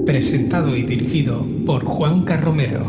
Presentado y dirigido por Juanca Romero.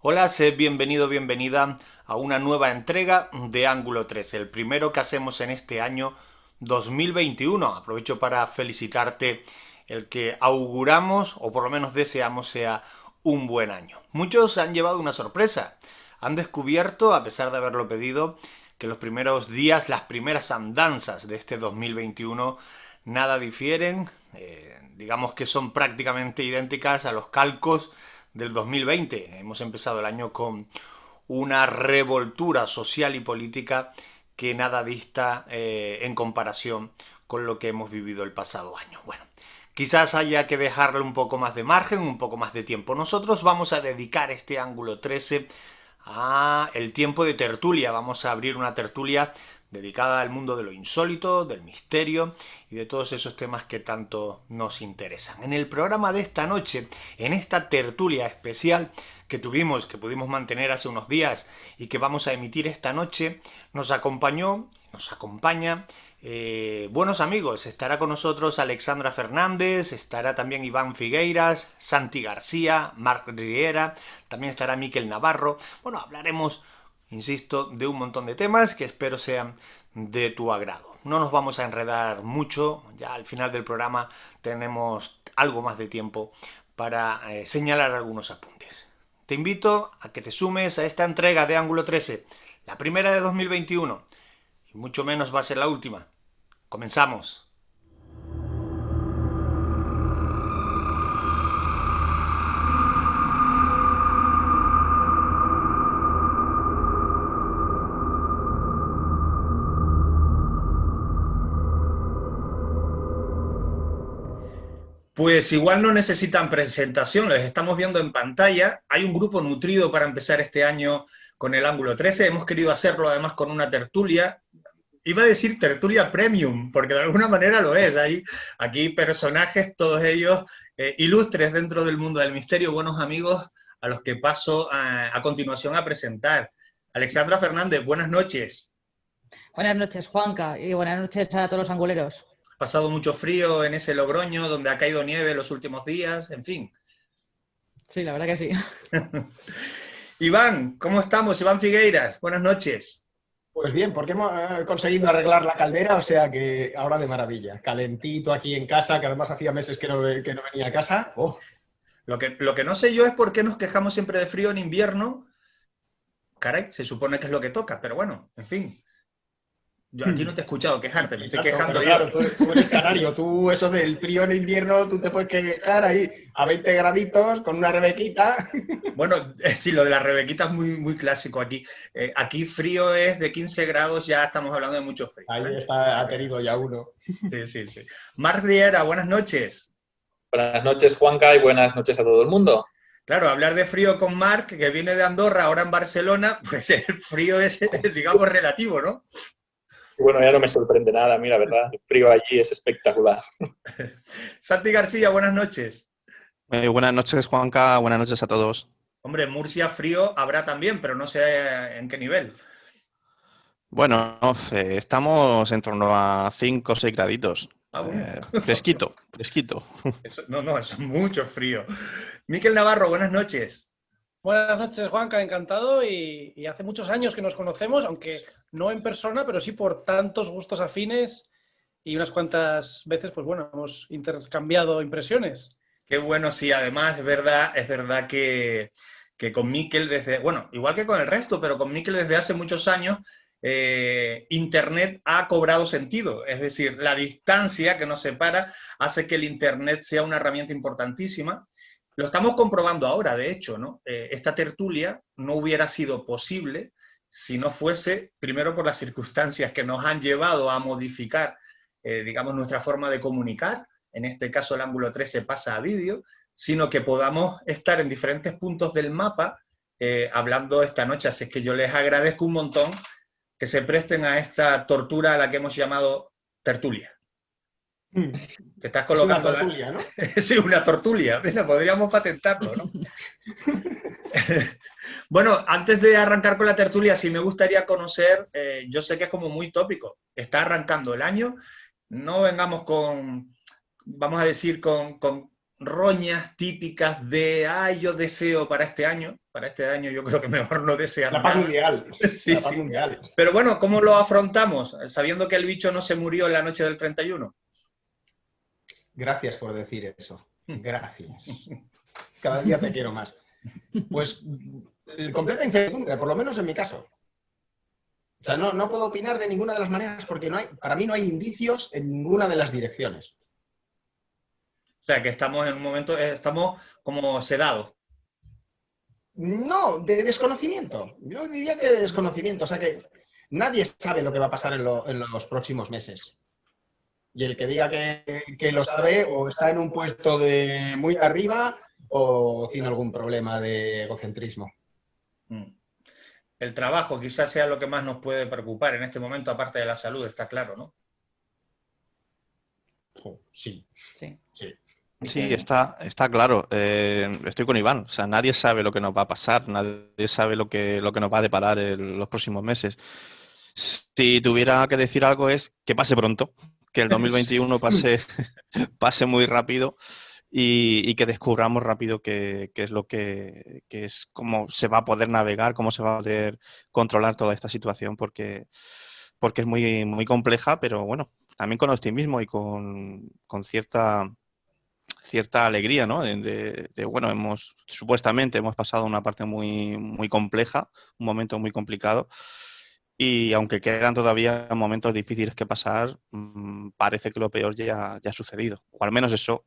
Hola, sé bienvenido, bienvenida a una nueva entrega de Ángulo 13, el primero que hacemos en este año 2021. Aprovecho para felicitarte el que auguramos, o por lo menos deseamos, sea un buen año. Muchos han llevado una sorpresa. Han descubierto, a pesar de haberlo pedido, que los primeros días, las primeras andanzas de este 2021 nada difieren, digamos que son prácticamente idénticas a los calcos del 2020. Hemos empezado el año con una revoltura social y política que nada dista en comparación con lo que hemos vivido el pasado año. Bueno, quizás haya que dejarle un poco más de margen, un poco más de tiempo. Nosotros vamos a dedicar este ángulo 13 a el tiempo de tertulia. Vamos a abrir una tertulia dedicada al mundo de lo insólito, del misterio y de todos esos temas que tanto nos interesan. En el programa de esta noche, en esta tertulia especial que pudimos mantener hace unos días y que vamos a emitir esta noche, nos acompaña buenos amigos. Estará con nosotros Alexandra Fernández, estará también Iván Figueiras, Santi García, Marc Riera, también estará Miquel Navarro. Bueno, hablaremos, insisto, de un montón de temas que espero sean de tu agrado. No nos vamos a enredar mucho, ya al final del programa tenemos algo más de tiempo para señalar algunos apuntes. Te invito a que te sumes a esta entrega de Ángulo 13, la primera de 2021, y mucho menos va a ser la última. Comenzamos. Pues igual no necesitan presentación, les estamos viendo en pantalla. Hay un grupo nutrido para empezar este año con el Ángulo 13. Hemos querido hacerlo además con una tertulia. Iba a decir tertulia premium, porque de alguna manera lo es. Hay aquí personajes, todos ellos ilustres dentro del mundo del misterio, buenos amigos a los que paso a continuación a presentar. Alexandra Fernández, buenas noches. Buenas noches, Juanca, y buenas noches a todos los anguleros. Ha pasado mucho frío en ese Logroño, donde ha caído nieve los últimos días, en fin. Sí, la verdad que sí. Iván, ¿cómo estamos? Iván Figueiras, buenas noches. Pues bien, porque hemos conseguido arreglar la caldera, o sea que ahora de maravilla. Calentito aquí en casa, que además hacía meses que no venía a casa. Oh. Lo que no sé yo es por qué nos quejamos siempre de frío en invierno. Caray, se supone que es lo que toca, pero bueno, en fin. Yo a ti no te he escuchado quejarte, me estoy quejando yo. Claro, tú eres canario, tú eso del frío en invierno, tú te puedes quejar ahí a 20 graditos con una rebequita. Bueno, sí, lo de la rebequita es muy, muy clásico aquí. Aquí frío es de 15 grados, ya estamos hablando de mucho frío. Ahí está, ha tenido ya uno. Sí. Marc Riera, buenas noches. Buenas noches, Juanca, y buenas noches a todo el mundo. Claro, hablar de frío con Marc, que viene de Andorra, ahora en Barcelona, pues el frío es, digamos, relativo, ¿no? Bueno, ya no me sorprende nada, a mí la verdad, el frío allí es espectacular. Santi García, buenas noches. Buenas noches, Juanca, buenas noches a todos. Hombre, en Murcia frío habrá también, pero no sé en qué nivel. Bueno, estamos en torno a 5 o 6 graditos. Bueno. Fresquito. Eso es mucho frío. Miquel Navarro, buenas noches. Buenas noches, Juanca, encantado y hace muchos años que nos conocemos, aunque no en persona, pero sí por tantos gustos afines y unas cuantas veces, pues bueno, hemos intercambiado impresiones. Qué bueno, sí, además es verdad que con Miquel desde, bueno, igual que con el resto, pero con Miquel desde hace muchos años, Internet ha cobrado sentido, es decir, la distancia que nos separa hace que el Internet sea una herramienta importantísima. Lo estamos comprobando ahora, de hecho, ¿no? Esta tertulia no hubiera sido posible si no fuese, primero por las circunstancias que nos han llevado a modificar, digamos, nuestra forma de comunicar, en este caso el ángulo 13 pasa a vídeo, sino que podamos estar en diferentes puntos del mapa hablando esta noche. Así que yo les agradezco un montón que se presten a esta tortura a la que hemos llamado tertulia. Mm. Te estás Es colocando una tortulia, ¿no? Sí, una tortulia. Mira, podríamos patentarlo, ¿no? Bueno, antes de arrancar con la tertulia, sí me gustaría conocer, yo sé que es como muy tópico, está arrancando el año, no vengamos con, vamos a decir, con roñas típicas de, ay, yo deseo para este año yo creo que mejor no desear La paz nada. mundial. Sí, La paz sí. mundial. Pero bueno, ¿cómo lo afrontamos? Sabiendo que el bicho no se murió en la noche del 31. Gracias por decir eso. Gracias. Cada día te quiero más. Pues completa incertidumbre, por lo menos en mi caso. O sea, no puedo opinar de ninguna de las maneras porque para mí no hay indicios en ninguna de las direcciones. O sea, que estamos en un momento, estamos como sedados. No, de desconocimiento. Yo diría que de desconocimiento. O sea, que nadie sabe lo que va a pasar en los próximos meses. Y el que diga que lo sabe o está en un puesto de muy arriba o tiene algún problema de egocentrismo. El trabajo quizás sea lo que más nos puede preocupar en este momento, aparte de la salud, está claro, ¿no? Sí. Sí. Sí. Sí, está claro. Estoy con Iván. O sea, nadie sabe lo que nos va a pasar, nadie sabe lo que nos va a deparar en los próximos meses. Si tuviera que decir algo es que pase pronto, que el 2021 pase muy rápido y que descubramos rápido qué es lo que es, cómo se va a poder navegar, cómo se va a poder controlar toda esta situación, porque es muy, muy compleja, pero bueno, también con optimismo y con cierta alegría, ¿no? Bueno, supuestamente hemos pasado una parte muy, muy compleja, un momento muy complicado, y aunque quedan todavía momentos difíciles que pasar, parece que lo peor ya ha sucedido, o al menos eso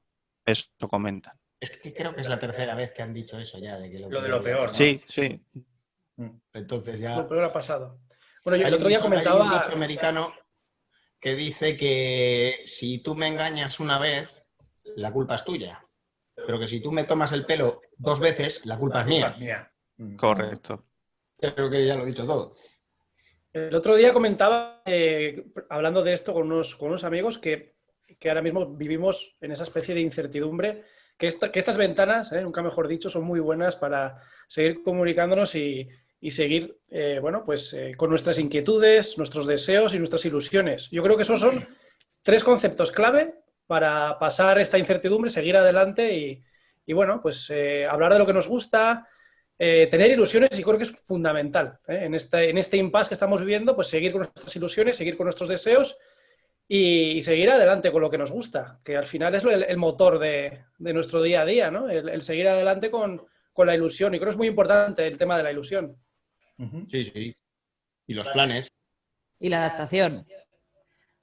comentan. Es que creo que es la tercera vez que han dicho eso ya, de que Lo de lo peor, ¿no? Sí, sí. Entonces ya... Lo peor ha pasado. Bueno, yo el Hay otro día Hay comentaba... un dicho americano que dice que si tú me engañas una vez, la culpa es tuya. Pero que si tú me tomas el pelo 2 veces, la culpa es mía. Correcto. Creo que ya lo he dicho todo. El otro día comentaba, hablando de esto con unos amigos, que ahora mismo vivimos en esa especie de incertidumbre, que estas ventanas, nunca mejor dicho, son muy buenas para seguir comunicándonos y seguir con nuestras inquietudes, nuestros deseos y nuestras ilusiones. Yo creo que esos son 3 conceptos clave para pasar esta incertidumbre, seguir adelante y hablar de lo que nos gusta, tener ilusiones, y creo que es fundamental en este impasse que estamos viviendo, pues seguir con nuestras ilusiones, seguir con nuestros deseos y seguir adelante con lo que nos gusta, que al final es el motor de nuestro día a día, ¿no? El seguir adelante con la ilusión, y creo que es muy importante el tema de la ilusión. Sí, sí. Y los planes. Y la adaptación.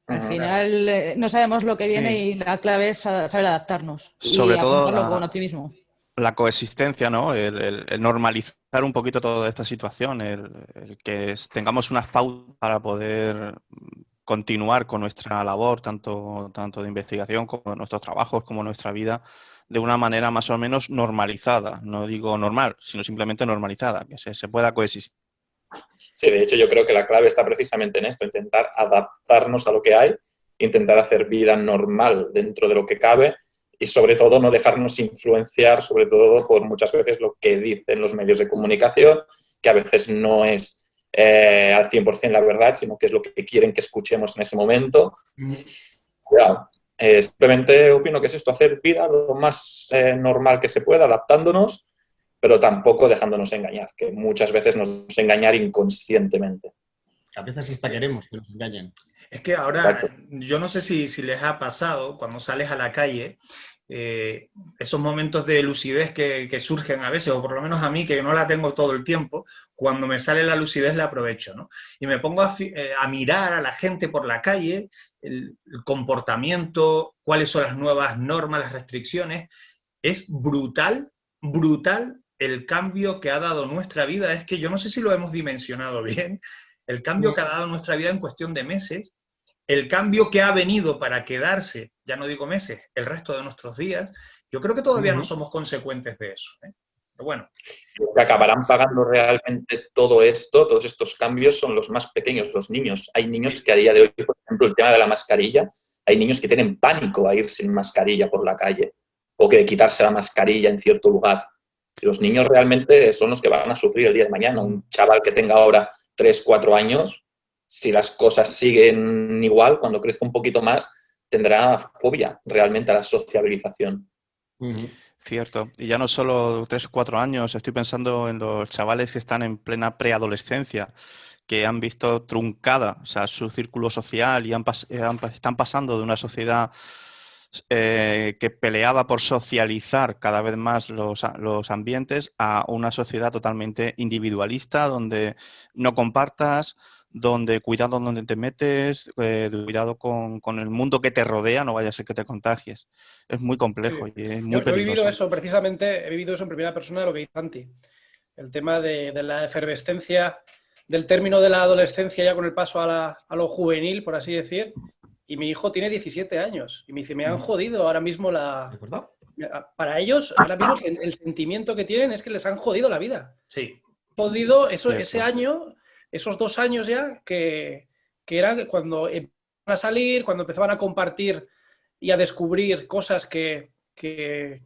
Al final no sabemos lo que viene y la clave es saber adaptarnos Sobre y todo afrontarlo con optimismo. La coexistencia, ¿no? El normalizar un poquito toda esta situación, el que tengamos unas pautas para poder continuar con nuestra labor, tanto de investigación como nuestros trabajos, como nuestra vida, de una manera más o menos normalizada. No digo normal, sino simplemente normalizada, que se pueda coexistir. Sí, de hecho yo creo que la clave está precisamente en esto, intentar adaptarnos a lo que hay, intentar hacer vida normal dentro de lo que cabe y sobre todo no dejarnos influenciar, sobre todo por muchas veces lo que dicen los medios de comunicación, que a veces no es al 100% la verdad, sino que es lo que quieren que escuchemos en ese momento. Simplemente opino que es esto, hacer vida lo más normal que se pueda, adaptándonos, pero tampoco dejándonos engañar, que muchas veces nos engañar inconscientemente. A veces hasta queremos que nos engañen. Es que ahora, yo no sé si les ha pasado, cuando sales a la calle, esos momentos de lucidez que surgen a veces, o por lo menos a mí, que no la tengo todo el tiempo, cuando me sale la lucidez la aprovecho, ¿no? Y me pongo a mirar a la gente por la calle, el comportamiento, cuáles son las nuevas normas, las restricciones. Es brutal el cambio que ha dado nuestra vida. Es que yo no sé si lo hemos dimensionado bien, el cambio que ha dado nuestra vida en cuestión de meses, el cambio que ha venido para quedarse, ya no digo meses, el resto de nuestros días. Yo creo que todavía no somos consecuentes de eso, ¿eh? Pero bueno. Los que acabarán pagando realmente todo esto, todos estos cambios, son los más pequeños, los niños. Hay niños que a día de hoy, por ejemplo, el tema de la mascarilla, hay niños que tienen pánico a ir sin mascarilla por la calle o que quitarse la mascarilla en cierto lugar. Y los niños realmente son los que van a sufrir el día de mañana. Un chaval que tenga ahora 3, 4 años, si las cosas siguen igual, cuando crezca un poquito más, tendrá fobia realmente a la sociabilización. Cierto. Y ya no solo 3 o 4 años, estoy pensando en los chavales que están en plena preadolescencia, que han visto truncada, o sea, su círculo social y están pasando de una sociedad que peleaba por socializar cada vez más los ambientes a una sociedad totalmente individualista, donde no compartas, donde cuidado donde te metes, cuidado con el mundo que te rodea, no vaya a ser que te contagies. Es muy complejo y es muy Yo he vivido peligroso. eso, precisamente, he vivido eso en primera persona, lo que dice Santi. El tema de la efervescencia, del término de la adolescencia ya con el paso a lo juvenil, por así decir. Y mi hijo tiene 17 años y me dice, me han jodido ahora mismo para ellos, ahora mismo el sentimiento que tienen es que les han jodido la vida. Sí. Jodido ese año, esos 2 años ya, que era cuando empezaban a salir, cuando empezaban a compartir y a descubrir cosas que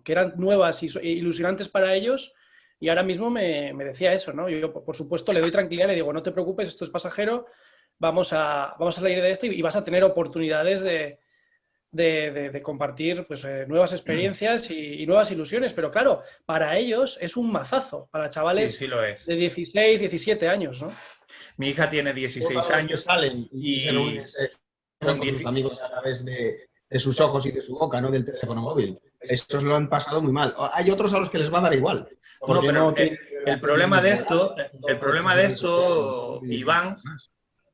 eran nuevas e ilusionantes para ellos. Y ahora mismo me decía eso, ¿no? Yo, por supuesto, le doy tranquilidad, le digo, no te preocupes, esto es pasajero, vamos a salir de esto y vas a tener oportunidades de compartir pues, nuevas experiencias y nuevas ilusiones. Pero claro, para ellos es un mazazo, para chavales Sí, lo es. de 16, 17 años, ¿no? Mi hija tiene 16 años salen y se reúnen con sus amigos a través de sus ojos y de su boca, no del teléfono móvil. Estos lo han pasado muy mal. Hay otros a los que les va a dar igual. No, pero el problema de esto, Iván,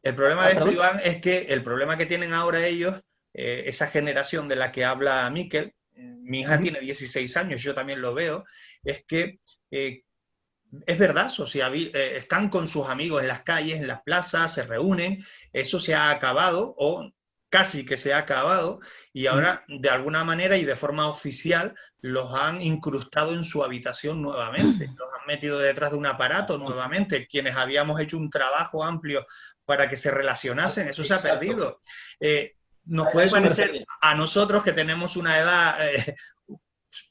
es que el problema que tienen ahora ellos, esa generación de la que habla Miquel, mi hija tiene 16 años, yo también lo veo, es que es verdad, están con sus amigos en las calles, en las plazas, se reúnen, eso se ha acabado o casi que se ha acabado y ahora de alguna manera y de forma oficial los han incrustado en su habitación nuevamente, los han metido detrás de un aparato nuevamente, quienes habíamos hecho un trabajo amplio para que se relacionasen, eso se ha perdido. Nos puede parecer a nosotros que tenemos una edad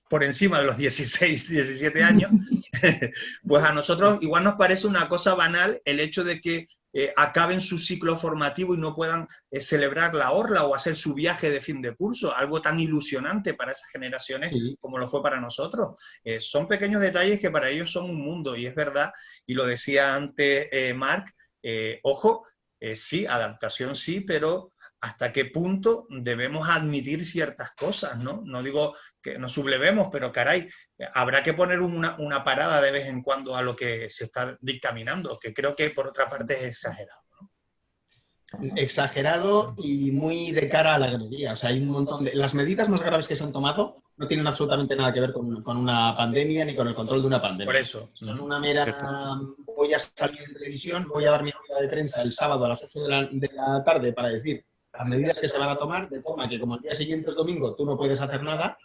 por encima de los 16, 17 años, pues a nosotros igual nos parece una cosa banal el hecho de que acaben su ciclo formativo y no puedan celebrar la orla o hacer su viaje de fin de curso, algo tan ilusionante para esas generaciones como lo fue para nosotros. Son pequeños detalles que para ellos son un mundo y es verdad, y lo decía antes Marc, ojo, sí, adaptación sí, pero hasta qué punto debemos admitir ciertas cosas, ¿no? No digo que nos sublevemos, pero caray, habrá que poner una parada de vez en cuando a lo que se está dictaminando, que creo que por otra parte es exagerado, ¿no? Exagerado y muy de cara a la galería. O sea, hay un montón de... Las medidas más graves que se han tomado no tienen absolutamente nada que ver con una pandemia ni con el control de una pandemia. Por eso. Son una mera... Voy a salir en televisión, voy a dar mi rueda de prensa el sábado a las 8 de la tarde para decir las medidas que se van a tomar, de forma que como el día siguiente es domingo tú no puedes hacer nada.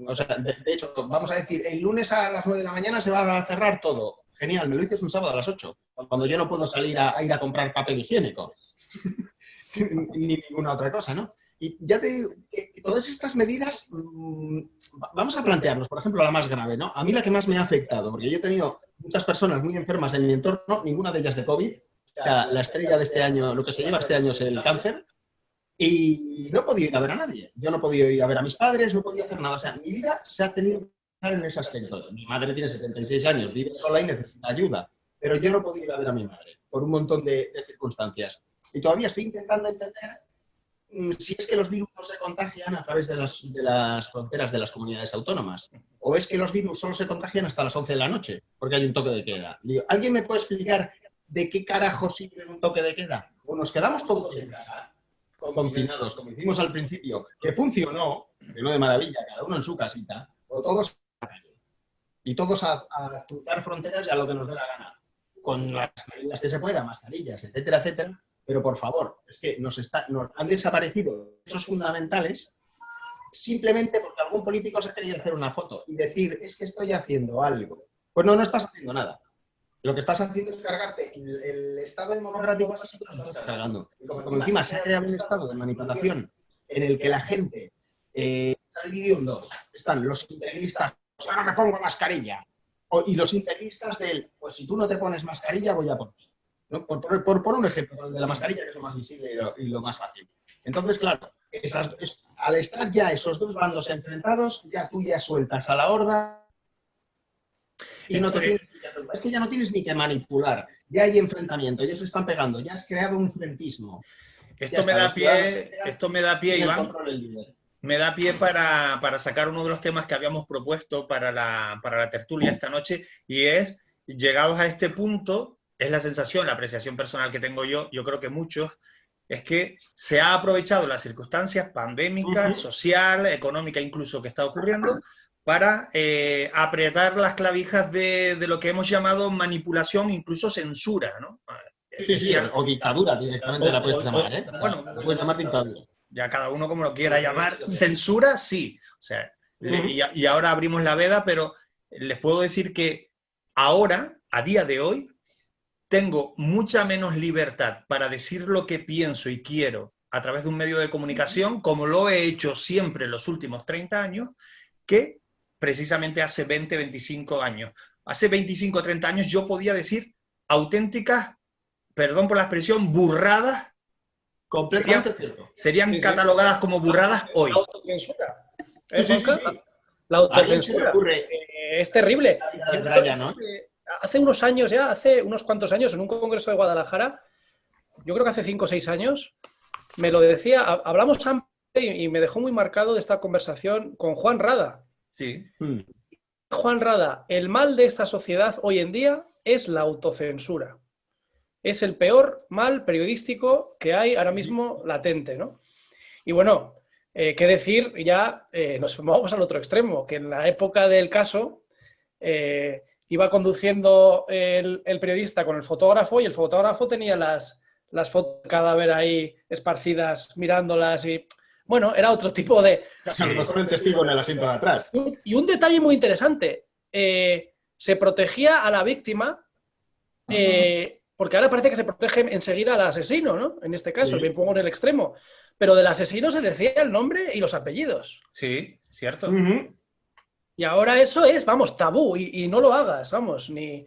O sea, de hecho, vamos a decir, el lunes a las 9 de la mañana se va a cerrar todo. Genial, me lo dices un sábado a las 8, cuando yo no puedo salir a ir a comprar papel higiénico. Ni ninguna otra cosa, ¿no? Y ya te digo, todas estas medidas, vamos a plantearnos, por ejemplo, la más grave, ¿no? A mí la que más me ha afectado, porque yo he tenido muchas personas muy enfermas en mi entorno, ninguna de ellas de COVID. O sea, la estrella de este año, lo que se lleva este año es el cáncer. Y no he podido ir a ver a nadie. Yo no he podido ir a ver a mis padres, no he podido hacer nada. O sea, mi vida se ha tenido que pasar en ese aspecto. Mi madre tiene 76 años, vive sola y necesita ayuda. Pero yo no he podido ir a ver a mi madre por un montón de circunstancias. Y todavía estoy intentando entender si es que los virus no se contagian a través de las fronteras de las comunidades autónomas. O es que los virus solo se contagian hasta las 11 de la noche, porque hay un toque de queda. Digo, ¿alguien me puede explicar de qué carajo sirve un toque de queda? O nos quedamos todos en casa, confinados, como hicimos al principio, que funcionó de maravilla, cada uno en su casita, o todos y todos a cruzar fronteras y a lo que nos dé la gana, con las medidas que se pueda, mascarillas, etcétera, etcétera. Pero por favor, es que nos han desaparecido esos fundamentales simplemente porque algún político se ha querido hacer una foto y decir, es que estoy haciendo algo Pues no estás haciendo nada. Lo que estás haciendo es cargarte el Estado democrático básico, lo estás cargando. Como encima se ha creado un estado de manipulación en el que la gente se ha dividido en dos. Están los integristas, pues ahora me pongo mascarilla. Y los integristas del, pues si tú no te pones mascarilla, voy a poner. ¿No? Por un ejemplo, el de la mascarilla, que es lo más visible y lo más fácil. Entonces, claro, al estar ya esos dos bandos enfrentados, ya tú ya sueltas a la horda y es que ya no tienes ni que manipular. Ya hay enfrentamiento, ya se están pegando, ya has creado un frentismo. Esto me da pie, Iván. Me da pie para sacar uno de los temas que habíamos propuesto para la tertulia esta noche, y es, llegados a este punto, es la sensación, la apreciación personal que tengo yo creo que muchos, es que se ha aprovechado las circunstancias pandémicas, social, económica incluso que está ocurriendo, para apretar las clavijas de lo que hemos llamado manipulación, incluso censura, ¿no? Sí, o dictadura directamente la puedes llamar, ¿eh? Bueno, la puedes llamar dictadura. Ya cada uno como lo quiera llamar. Censura, sí. O sea, y ahora abrimos la veda, pero les puedo decir que ahora, a día de hoy, tengo mucha menos libertad para decir lo que pienso y quiero a través de un medio de comunicación, como lo he hecho siempre en los últimos 30 años, que precisamente hace 20, 25 años. Hace 25, 30 años yo podía decir auténticas, perdón por la expresión, burradas. Completamente cierto. Serían catalogadas como burradas hoy. La autocensura. La autocensura. Es terrible. Hace unos años ya, hace unos cuantos años, en un congreso de Guadalajara, yo creo que hace 5 o 6 años, me lo decía, hablamos y me dejó muy marcado de esta conversación con Juan Rada. Sí. Juan Rada, el mal de esta sociedad hoy en día es la autocensura. Es el peor mal periodístico que hay ahora mismo latente, ¿no? Y bueno, qué decir, ya nos vamos al otro extremo, que en la época del caso iba conduciendo el periodista con el fotógrafo y el fotógrafo tenía las fotos de cadáver ahí esparcidas, mirándolas y... Bueno, era otro tipo de... A lo mejor el testigo en el asiento de atrás. Y un detalle muy interesante, se protegía a la víctima, porque ahora parece que se protege enseguida al asesino, ¿no? En este caso, me pongo en el extremo. Pero del asesino se decía el nombre y los apellidos. Sí, cierto. Y ahora eso es, vamos, tabú, y no lo hagas, vamos, ni...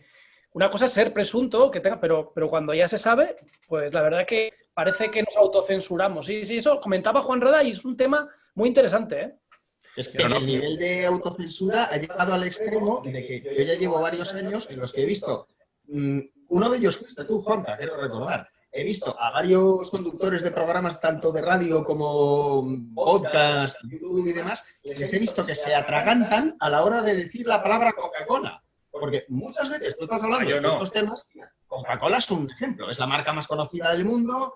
Una cosa es ser presunto, que tenga, pero cuando ya se sabe, pues la verdad que parece que nos autocensuramos. Sí, eso comentaba Juan Rada y es un tema muy interesante, ¿eh? Es que el nivel de autocensura ha llegado al extremo de que yo ya llevo varios años en los que he visto, uno de ellos fuiste tú, Juanca, quiero recordar. He visto a varios conductores de programas, tanto de radio como podcast, YouTube y demás, les he visto que se atragantan a la hora de decir la palabra Coca-Cola. Porque muchas veces tú estás hablando de estos temas, Coca-Cola es un ejemplo, es la marca más conocida del mundo,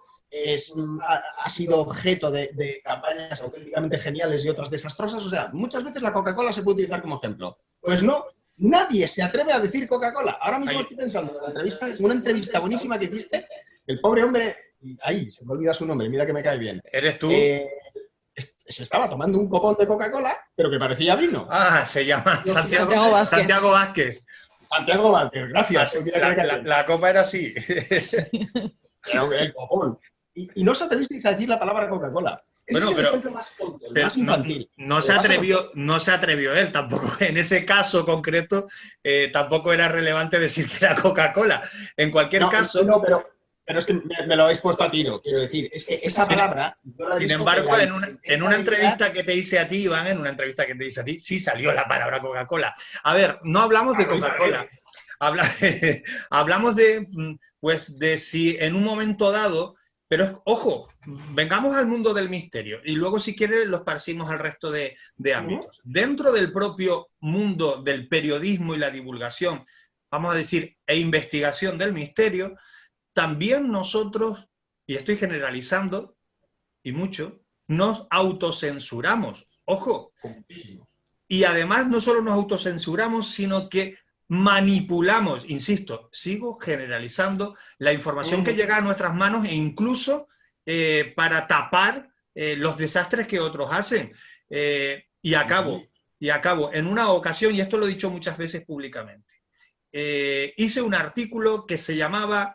ha sido objeto de campañas auténticamente geniales y otras desastrosas, o sea, muchas veces la Coca-Cola se puede utilizar como ejemplo. Pues no, nadie se atreve a decir Coca-Cola. Ahora mismo estoy pensando en una entrevista buenísima que hiciste, el pobre hombre, ahí, se me olvida su nombre, mira que me cae bien. ¿Eres tú? Se estaba tomando un copón de Coca-Cola, pero que parecía vino. Ah, se llama Santiago Vázquez. Santiago Vázquez, gracias. La copa era así. El copón. Y no os atrevisteis a decir la palabra Coca-Cola. Bueno, es el ejemplo más tonto, más infantil. No se atrevió él tampoco. En ese caso concreto, tampoco era relevante decir que era Coca-Cola. En cualquier caso... No, pero es que me lo habéis puesto a tiro, quiero decir. Es que esa palabra... Sin embargo, en una entrevista que te hice a ti, Iván, sí salió la palabra Coca-Cola. A ver, no hablamos de Coca-Cola. Hablamos de si en un momento dado... Pero, ojo, vengamos al mundo del misterio y luego, si quieres, lo esparcimos al resto de ámbitos. Dentro del propio mundo del periodismo y la divulgación, vamos a decir, e investigación del misterio, también nosotros, y estoy generalizando, y mucho, nos autocensuramos. Ojo. Y además no solo nos autocensuramos, sino que manipulamos, insisto, sigo generalizando, la información que llega a nuestras manos e incluso para tapar los desastres que otros hacen. Y acabo en una ocasión, y esto lo he dicho muchas veces públicamente, hice un artículo que se llamaba,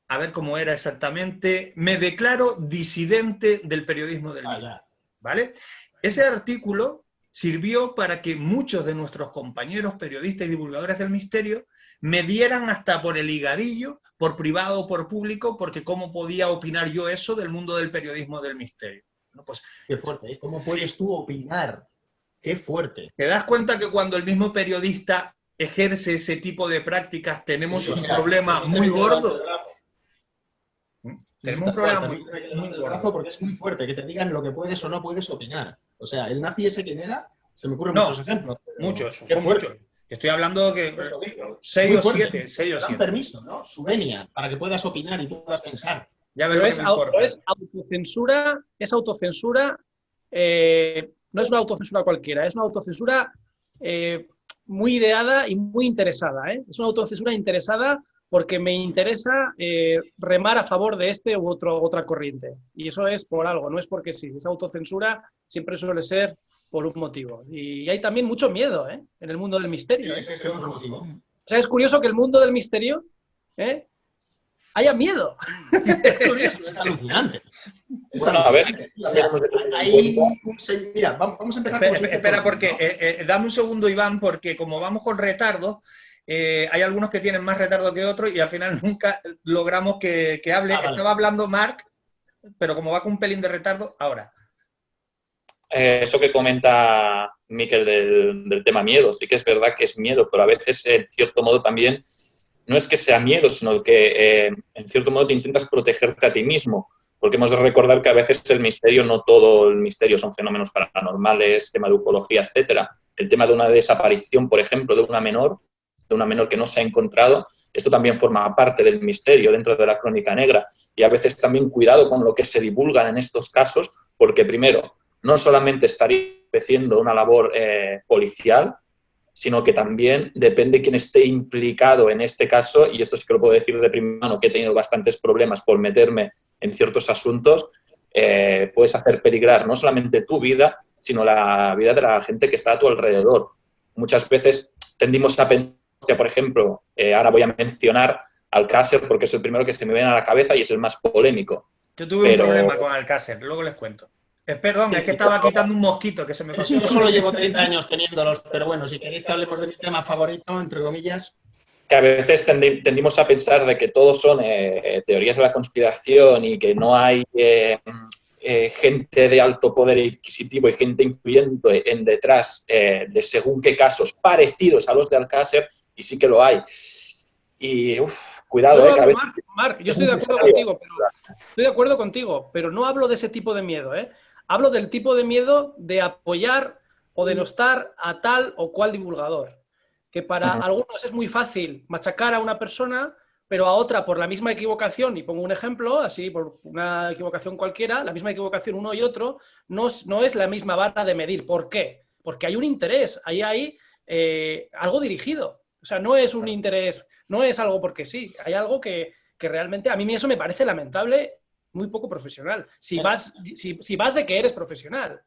a ver cómo era exactamente, Me declaro disidente del periodismo del misterio, ¿vale? Ese artículo sirvió para que muchos de nuestros compañeros periodistas y divulgadores del misterio me dieran hasta por el higadillo, por privado o por público, porque cómo podía opinar yo eso del mundo del periodismo del misterio. No, pues, qué fuerte, ¿eh? ¿Cómo puedes tú opinar? Qué fuerte. ¿Te das cuenta que cuando el mismo periodista ejerce ese tipo de prácticas tenemos un problema muy gordo? Tenemos un problema muy gordo. Porque es muy fuerte que te digan lo que puedes o no puedes opinar. O sea, el nazi ese quién era, se me ocurren muchos ejemplos. Muchos, qué son fuerte. muchos. Estoy hablando que Muy 6 o fuerte. 7. Dan permiso, ¿no? Su venia, para que puedas opinar y puedas pensar. Ya ves lo que me importa. Es autocensura, no es una autocensura cualquiera, es una autocensura muy ideada y muy interesada, ¿eh? Es una autocensura interesada porque me interesa remar a favor de otra corriente. Y eso es por algo, no es porque sí. Esa autocensura siempre suele ser por un motivo. Y hay también mucho miedo, ¿eh? En el mundo del misterio. ¿Eh? Ese es otro motivo. O sea, es curioso que el mundo del misterio haya miedo. Es curioso. Es alucinante. Bueno, a ver. Mira, vamos a empezar. Espera, porque dame un segundo, Iván, porque como vamos con retardo, hay algunos que tienen más retardo que otros y al final nunca logramos que hable. Vale. Estaba hablando Marc, pero como va con un pelín de retardo, ahora. Eso que comenta Miquel del tema miedo, sí que es verdad que es miedo, pero a veces, en cierto modo, también no es que sea miedo, sino que, en cierto modo, te intentas protegerte a ti mismo, porque hemos de recordar que a veces el misterio, no todo el misterio son fenómenos paranormales, tema de ufología, etcétera. El tema de una desaparición, por ejemplo, de una menor que no se ha encontrado, esto también forma parte del misterio dentro de la crónica negra, y a veces también cuidado con lo que se divulgan en estos casos, porque primero, no solamente estaría haciendo una labor policial, sino que también depende quién esté implicado en este caso, y esto sí que lo puedo decir de primera mano, que he tenido bastantes problemas por meterme en ciertos asuntos, puedes hacer peligrar no solamente tu vida, sino la vida de la gente que está a tu alrededor. Muchas veces tendimos a pensar, por ejemplo, ahora voy a mencionar Alcácer porque es el primero que se me viene a la cabeza y es el más polémico. Yo tuve un problema con Alcácer, luego les cuento. Perdón, es que estaba quitando un mosquito que se me pasó. Yo solo llevo 30 años teniéndolos, pero bueno, si queréis que hablemos de mi tema favorito, entre comillas. Que a veces tendimos a pensar de que todos son teorías de la conspiración y que no hay gente de alto poder adquisitivo y gente influyente en detrás de según qué casos parecidos a los de Alcácer, y sí que lo hay. Y, cuidado, que a veces... Marc, yo estoy de acuerdo contigo, pero no hablo de ese tipo de miedo, ¿eh? Hablo del tipo de miedo de apoyar o denostar a tal o cual divulgador. Que para algunos es muy fácil machacar a una persona, pero a otra por la misma equivocación, y pongo un ejemplo, así por una equivocación cualquiera, la misma equivocación uno y otro, no es la misma vara de medir. ¿Por qué? Porque hay un interés, ahí hay algo dirigido. O sea, no es un interés, no es algo porque sí, hay algo que realmente, a mí eso me parece lamentable, muy poco profesional. Si vas de que eres profesional.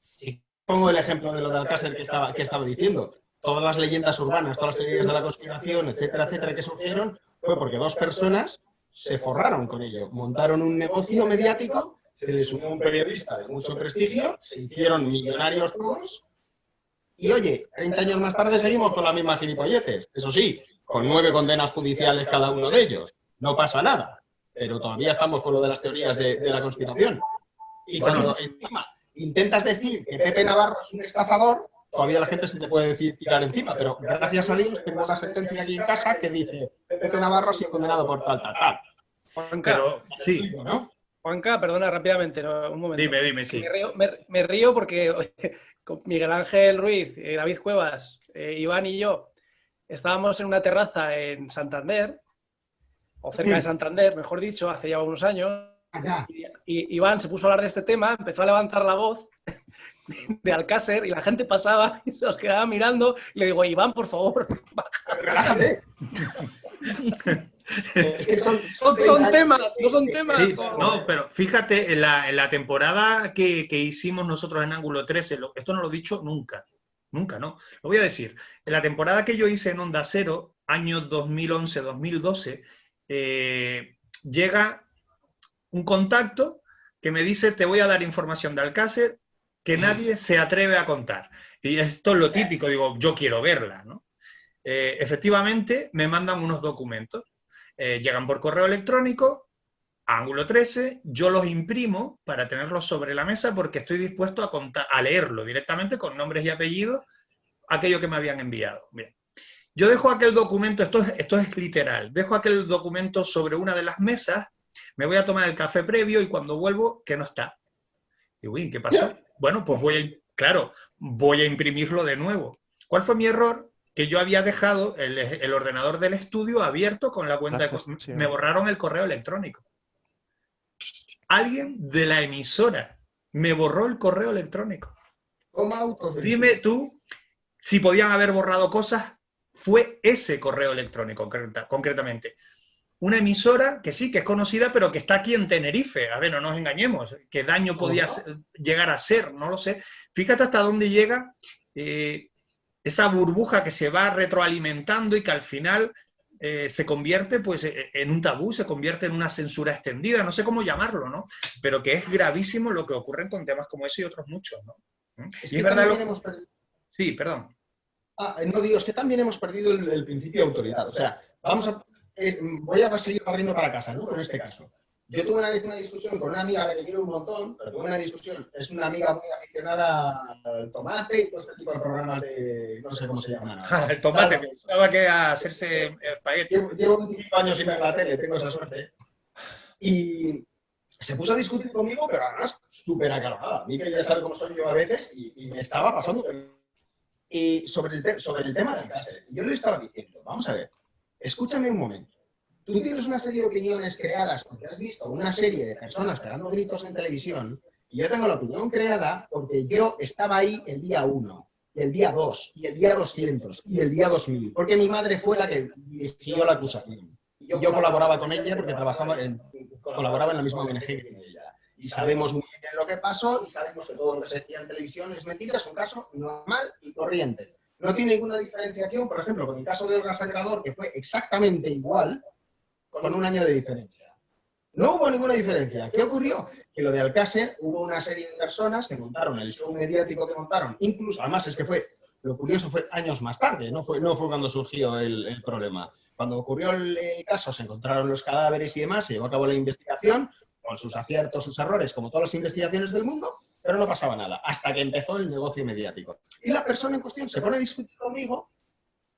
Sí. Pongo el ejemplo de lo de Alcácer que estaba diciendo. Todas las leyendas urbanas, todas las teorías de la conspiración, etcétera, etcétera, que surgieron, fue porque dos personas se forraron con ello. Montaron un negocio mediático, se les unió un periodista de mucho prestigio, se hicieron millonarios todos, y oye, 30 años más tarde seguimos con las mismas gilipolleces. Eso sí, con 9 condenas judiciales cada uno de ellos. No pasa nada, pero todavía estamos con lo de las teorías de la conspiración. Y cuando encima intentas decir que Pepe Navarro es un estafador, todavía la gente se te puede tirar encima, pero gracias a Dios tengo una sentencia aquí en casa que dice Pepe Navarro ha sido condenado por tal. Juanca, pero, sí. ¿No? Juanca, perdona rápidamente, un momento. Dime, sí. Me río porque con Miguel Ángel Ruiz, David Cuevas, Iván y yo estábamos en una terraza en Santander, o cerca de Santander, mejor dicho, hace ya unos años, y Iván se puso a hablar de este tema, empezó a levantar la voz de Alcácer y la gente pasaba y se los quedaba mirando y le digo, Iván, por favor, baja. Relájate. Es que son temas, no son temas. Sí, no, pero fíjate, en la temporada que hicimos nosotros en Ángulo 13, esto no lo he dicho nunca, no. Lo voy a decir. En la temporada que yo hice en Onda Cero, año 2011-2012, llega un contacto que me dice, te voy a dar información de Alcácer que nadie se atreve a contar. Y esto es lo típico, digo, yo quiero verla, ¿no? Efectivamente, me mandan unos documentos. Llegan por correo electrónico, a Ángulo 13, yo los imprimo para tenerlos sobre la mesa porque estoy dispuesto a, a leerlo directamente con nombres y apellidos, aquello que me habían enviado. Bien. Yo dejo aquel documento, esto es literal, dejo aquel documento sobre una de las mesas, me voy a tomar el café previo y cuando vuelvo, que no está. Digo, uy, ¿qué pasó? Bueno, pues voy a imprimirlo de nuevo. ¿Cuál fue mi error? Que yo había dejado el ordenador del estudio abierto con la cuenta de... Me borraron el correo electrónico. Alguien de la emisora me borró el correo electrónico. Dime tú si podían haber borrado cosas. Fue ese correo electrónico, concretamente. Una emisora que sí, que es conocida, pero que está aquí en Tenerife. A ver, no nos engañemos. ¿Qué daño podía llegar a ser? No lo sé. Fíjate hasta dónde llega esa burbuja que se va retroalimentando y que al final se convierte pues, en un tabú, se convierte en una censura extendida, no sé cómo llamarlo, ¿no? Pero que es gravísimo lo que ocurre con temas como ese y otros muchos, ¿no? Es que también hemos perdido... Sí, perdón. No digo, es que también hemos perdido el principio de autoridad. O sea, voy a seguir barriendo para casa, ¿no? Con este caso. Yo tuve una vez una discusión con una amiga a la que quiero un montón, pero tuve una discusión, es una amiga muy aficionada al tomate y todo este tipo de programas de, no sé cómo se llaman. El tomate, pensaba que a hacerse espagueti. Llevo 25 años sin ver la tele, tengo esa suerte. Y se puso a discutir conmigo, pero además súper acalorada. A mí que ya sabe cómo soy yo a veces y me estaba pasando. Y sobre el tema del Alcácer, yo le estaba diciendo, vamos a ver, escúchame un momento. Tú tienes una serie de opiniones creadas porque has visto una serie de personas pegando gritos en televisión y yo tengo la opinión creada porque yo estaba ahí el día 1, el día 2, y el día 200, y el día 2000, porque mi madre fue la que dirigió la acusación. Y yo colaboraba con ella porque colaboraba en la misma ONG que tiene ella. Y sabemos muy bien lo que pasó y sabemos que todo lo que se decía en televisión es mentira, es un caso normal y corriente. No tiene ninguna diferenciación, por ejemplo, con el caso de Olga Sangrador, que fue exactamente igual, con un año de diferencia. No hubo ninguna diferencia. ¿Qué ocurrió? Que lo de Alcácer, hubo una serie de personas que montaron el show mediático que montaron, incluso, además es que lo curioso fue años más tarde, no fue cuando surgió el problema. Cuando ocurrió el caso, se encontraron los cadáveres y demás, se llevó a cabo la investigación, con sus aciertos, sus errores, como todas las investigaciones del mundo, pero no pasaba nada, hasta que empezó el negocio mediático. Y la persona en cuestión se pone a discutir conmigo,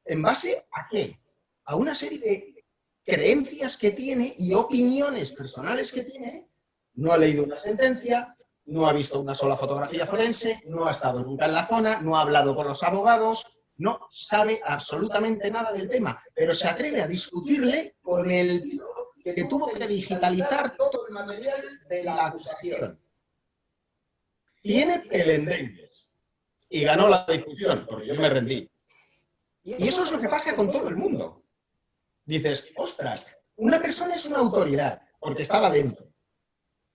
¿en base a qué? A una serie de creencias que tiene y opiniones personales que tiene. No ha leído una sentencia, no ha visto una sola fotografía forense, no ha estado nunca en la zona, no ha hablado con los abogados, no sabe absolutamente nada del tema, pero se atreve a discutirle con el tío que tuvo que digitalizar todo el material de la acusación. Tiene pelendeides y ganó la discusión, porque yo me rendí. Y eso es lo que pasa con todo el mundo. Dices, ostras, una persona es una autoridad, porque estaba dentro.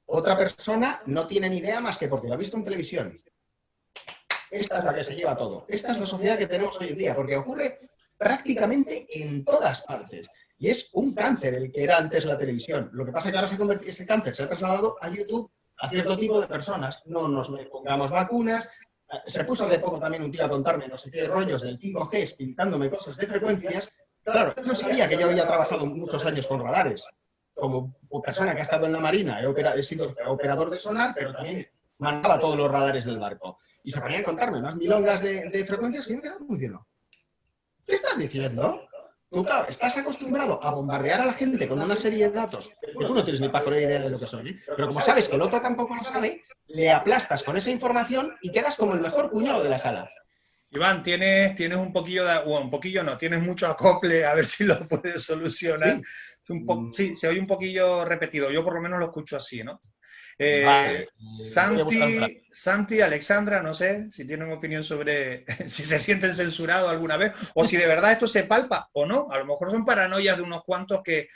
Otra persona no tiene ni idea más que porque lo ha visto en televisión. Esta es la que se lleva todo. Esta es la sociedad que tenemos hoy en día, porque ocurre prácticamente en todas partes. Y es un cáncer el que era antes la televisión. Lo que pasa es que ahora ese cáncer se ha trasladado a YouTube a cierto tipo de personas. No nos pongamos vacunas. Se puso de poco también un tío a contarme no sé qué rollos del 5G, explicándome cosas de frecuencias. Claro, no sabía que yo había trabajado muchos años con radares. Como persona que ha estado en la Marina, he sido operador de sonar, pero también mandaba todos los radares del barco. Y se ponían a contarme unas milongas de frecuencias que yo me quedaba muy diciendo, ¿qué estás diciendo? Tú, claro, estás acostumbrado a bombardear a la gente con una serie de datos que tú no tienes ni pajolera idea de lo que son, ¿eh? Pero como sabes que el otro tampoco lo sabe, le aplastas con esa información y quedas como el mejor cuñado de la sala. Iván, tienes un poquillo un poquillo no, tienes mucho acople, a ver si lo puedes solucionar. Sí. Sí, se oye un poquillo repetido, yo por lo menos lo escucho así, ¿no? Vale. Santi, Alexandra, no sé si tienen opinión sobre si se sienten censurados alguna vez o si de verdad esto se palpa o no. A lo mejor son paranoias de unos cuantos que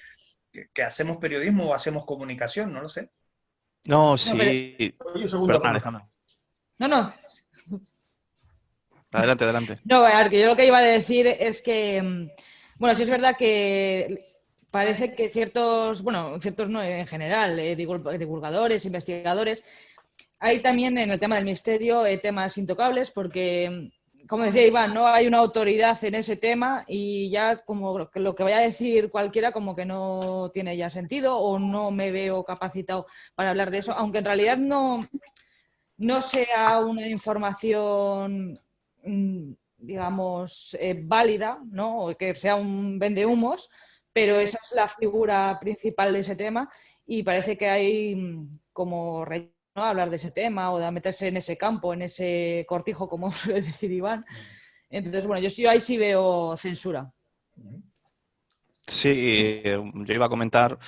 hacemos periodismo o hacemos comunicación, no lo sé. No, sí. Perdón, Alejandra. No. Adelante. No, a ver, que yo lo que iba a decir es que Bueno, sí es verdad que parece que ciertos no en general, divulgadores, investigadores, hay también en el tema del misterio temas intocables porque, como decía Iván, no hay una autoridad en ese tema y ya como lo que vaya a decir cualquiera como que no tiene ya sentido o no me veo capacitado para hablar de eso, aunque en realidad no sea una información, digamos, válida, ¿no? O que sea un vendehumos, pero esa es la figura principal de ese tema y parece que hay como relleno, ¿no? Hablar de ese tema o de meterse en ese campo, en ese cortijo, como suele decir Iván. Entonces, bueno, yo ahí sí veo censura. Sí, yo iba a comentar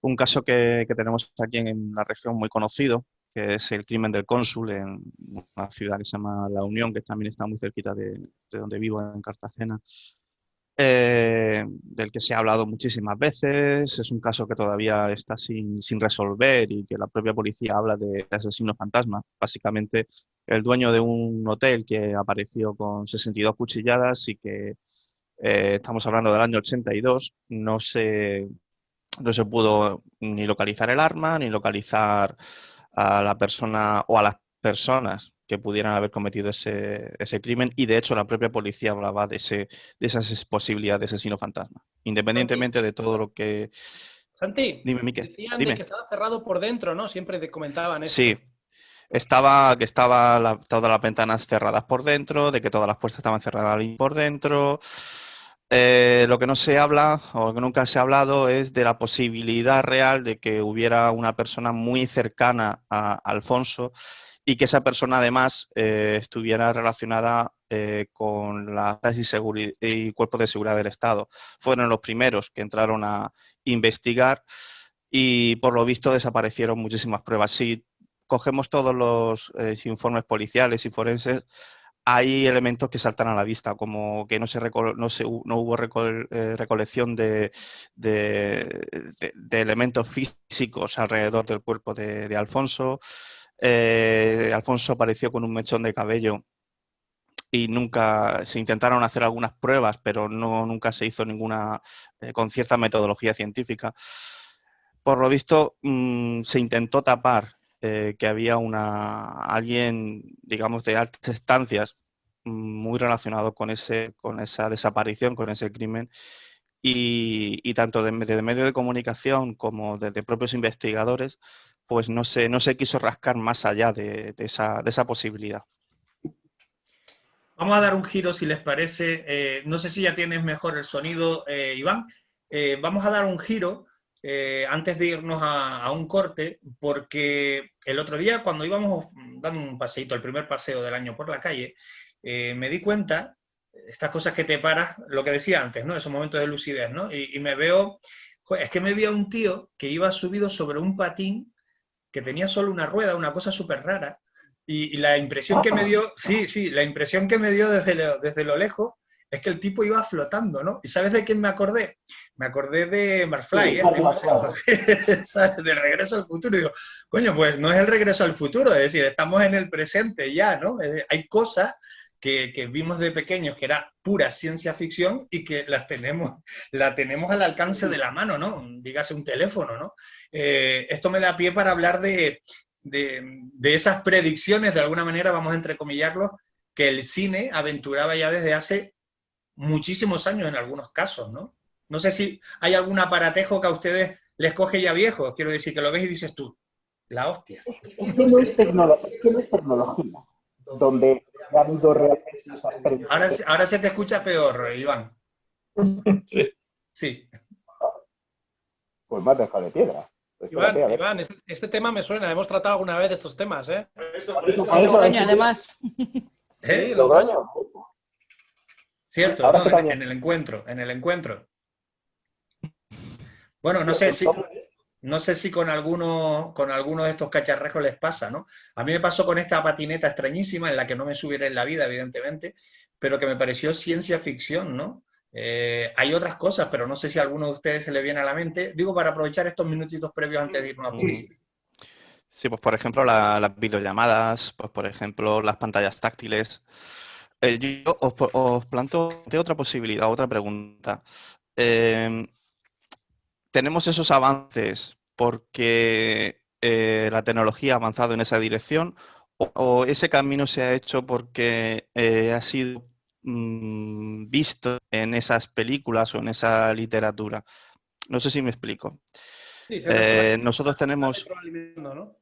un caso que tenemos aquí en la región muy conocido, que es el crimen del cónsul en una ciudad que se llama La Unión, que también está muy cerquita de donde vivo, en Cartagena, del que se ha hablado muchísimas veces. Es un caso que todavía está sin resolver y que la propia policía habla de asesinos fantasma. Básicamente, el dueño de un hotel que apareció con 62 cuchilladas y que estamos hablando del año 82, no se pudo ni localizar el arma, ni localizar a la persona o a las personas que pudieran haber cometido ese crimen, y de hecho la propia policía hablaba de esas posibilidades de asesino fantasma, independientemente de todo lo que... Santi, Dime, Miquel. decían Dime. de que estaba cerrado por dentro, ¿no? Siempre te comentaban eso. Sí, todas las ventanas cerradas por dentro, de que todas las puertas estaban cerradas por dentro. Lo que no se habla, o que nunca se ha hablado, es de la posibilidad real de que hubiera una persona muy cercana a Alfonso y que esa persona además estuviera relacionada con las fuerzas y cuerpos de seguridad del Estado. Fueron los primeros que entraron a investigar y por lo visto desaparecieron muchísimas pruebas. Si cogemos todos los informes policiales y forenses, hay elementos que saltan a la vista, como que no hubo recolección de elementos físicos alrededor del cuerpo de Alfonso. Alfonso apareció con un mechón de cabello y nunca se intentaron hacer algunas pruebas, pero nunca se hizo ninguna con cierta metodología científica. Por lo visto, se intentó tapar que había alguien, digamos, de altas estancias muy relacionado con esa desaparición, con ese crimen, y tanto desde medios de comunicación como desde propios investigadores, pues no se quiso rascar más allá de esa posibilidad. Vamos a dar un giro, si les parece. No sé si ya tienes mejor el sonido, Iván. Vamos a dar un giro antes de irnos a un corte, porque el otro día, cuando íbamos dando un paseíto, el primer paseo del año por la calle, me di cuenta, estas cosas que te paras, lo que decía antes, ¿no? Esos momentos de lucidez, ¿no? Y me veo, es que me vi a un tío que iba subido sobre un patín que tenía solo una rueda, una cosa súper rara. Y la impresión que me dio, la impresión que me dio desde lo lejos es que el tipo iba flotando, ¿no? ¿Y sabes de quién me acordé? Me acordé de McFly, ¿sabes? De Regreso al Futuro. Y digo, coño, pues no es el regreso al futuro, es decir, estamos en el presente ya, ¿no? Hay cosas que vimos de pequeños que era pura ciencia ficción y que la tenemos al alcance de la mano, ¿no? Dígase un teléfono, ¿no? Esto me da pie para hablar de esas predicciones, de alguna manera, vamos a entrecomillarlos, que el cine aventuraba ya desde hace muchísimos años en algunos casos, ¿no? No sé si hay algún aparatejo que a ustedes les coge ya viejo, quiero decir, que lo ves y dices tú, la hostia. Es que no es tecnología, donde ha habido realmente... Ahora se te escucha peor, Iván. Sí. Pues más dejado de piedra. Iván, este tema me suena. Hemos tratado alguna vez de estos temas, ¿eh? Logroño, además. Sí, Logroño. Cierto, ¿no? En el encuentro. Bueno, no sé si con alguno de estos cacharrejos les pasa, ¿no? A mí me pasó con esta patineta extrañísima, en la que no me subiré en la vida, evidentemente, pero que me pareció ciencia ficción, ¿no? Hay otras cosas, pero no sé si a alguno de ustedes se le viene a la mente. Digo, para aprovechar estos minutitos previos antes de irnos a publicidad. Sí, pues por ejemplo las videollamadas, pues por ejemplo las pantallas táctiles, Yo os planteo otra posibilidad, otra pregunta. ¿Tenemos esos avances porque la tecnología ha avanzado en esa dirección o ese camino se ha hecho porque ha sido visto en esas películas o en esa literatura? No sé si me explico. Sí, se Nosotros tenemos... retroalimentando, ¿no?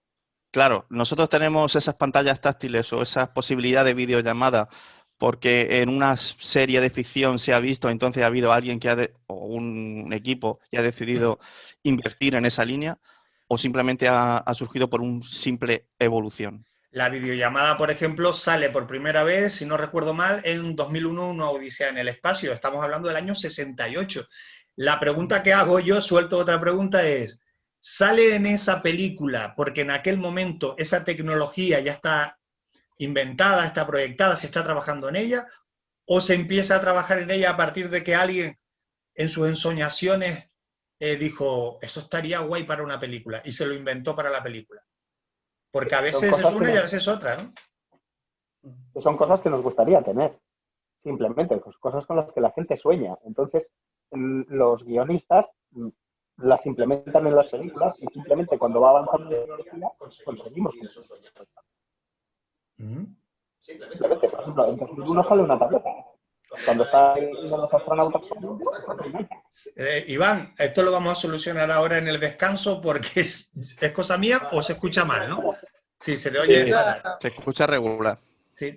Claro, nosotros tenemos esas pantallas táctiles o esa posibilidad de videollamada porque en una serie de ficción se ha visto, entonces ha habido alguien o un equipo que ha decidido invertir en esa línea, o simplemente ha surgido por una simple evolución. La videollamada, por ejemplo, sale por primera vez, si no recuerdo mal, en 2001, Una Odisea en el Espacio. Estamos hablando del año 68. La pregunta que hago yo, suelto otra pregunta, es, ¿sale en esa película porque en aquel momento esa tecnología ya está inventada, está proyectada, se está trabajando en ella? ¿O se empieza a trabajar en ella a partir de que alguien en sus ensoñaciones dijo, esto estaría guay para una película, y se lo inventó para la película? Porque a veces es una y a veces otra, ¿no? Son cosas que nos gustaría tener, simplemente, pues cosas con las que la gente sueña. Entonces, los guionistas las implementan en las películas y simplemente cuando va avanzando la tecnología conseguimos que eso sueña. Simplemente, por ejemplo, en 2001 sale una tableta. Cuando está uno de los astronautas... Iván, esto lo vamos a solucionar ahora en el descanso porque es cosa mía o se escucha mal, ¿no? Sí, se te oye fatal. Se escucha regular. Sí,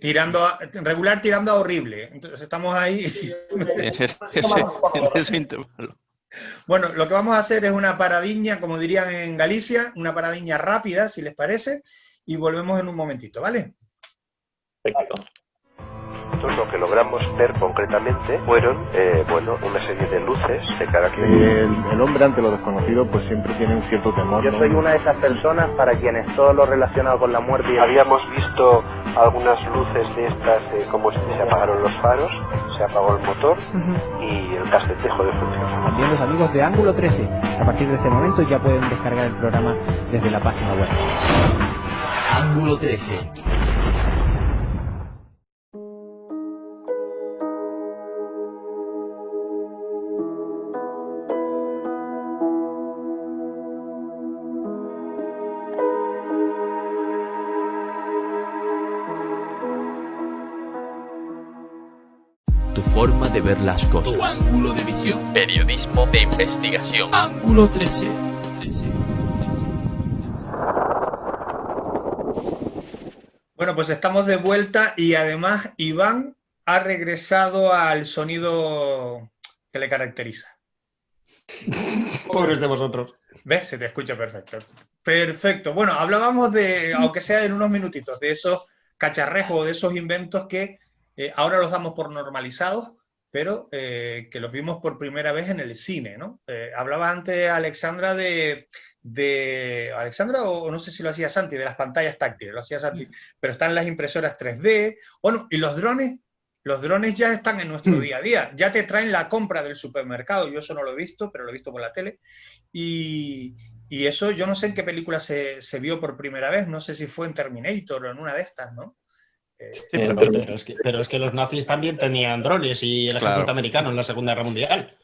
regular tirando a horrible. Entonces estamos ahí. en ese intervalo. Bueno, lo que vamos a hacer es una paradiña, como dirían en Galicia, una paradiña rápida, si les parece, y volvemos en un momentito, ¿vale? Perfecto. Lo que logramos ver concretamente fueron, una serie de luces de carácter. El hombre ante lo desconocido pues siempre tiene un cierto temor. Yo soy una de esas personas para quienes todo lo relacionado con la muerte... Habíamos visto algunas luces de estas, como se apagaron los faros, se apagó el motor y el casete dejó de funcionar. También los amigos de Ángulo 13, a partir de este momento ya pueden descargar el programa desde la página web. Ángulo 13. Forma de ver las cosas. Tu ángulo de visión. Periodismo de investigación. Ángulo 13. Bueno, pues estamos de vuelta y además Iván ha regresado al sonido que le caracteriza. Pobres de vosotros. ¿Ves? Se te escucha perfecto. Perfecto. Bueno, hablábamos de, aunque sea en unos minutitos, de esos cacharrejos, de esos inventos que ahora los damos por normalizados, pero que los vimos por primera vez en el cine, ¿no? Hablaba antes Alexandra Alexandra, o no sé si lo hacía Santi, de las pantallas táctiles, lo hacía Santi, pero están las impresoras 3D, bueno, y los drones ya están en nuestro día a día, ya te traen la compra del supermercado, yo eso no lo he visto, pero lo he visto por la tele, y eso yo no sé en qué película se vio por primera vez, no sé si fue en Terminator o en una de estas, ¿no? Sí, pero es que los nazis también tenían drones y el ejército americano en la Segunda Guerra Mundial.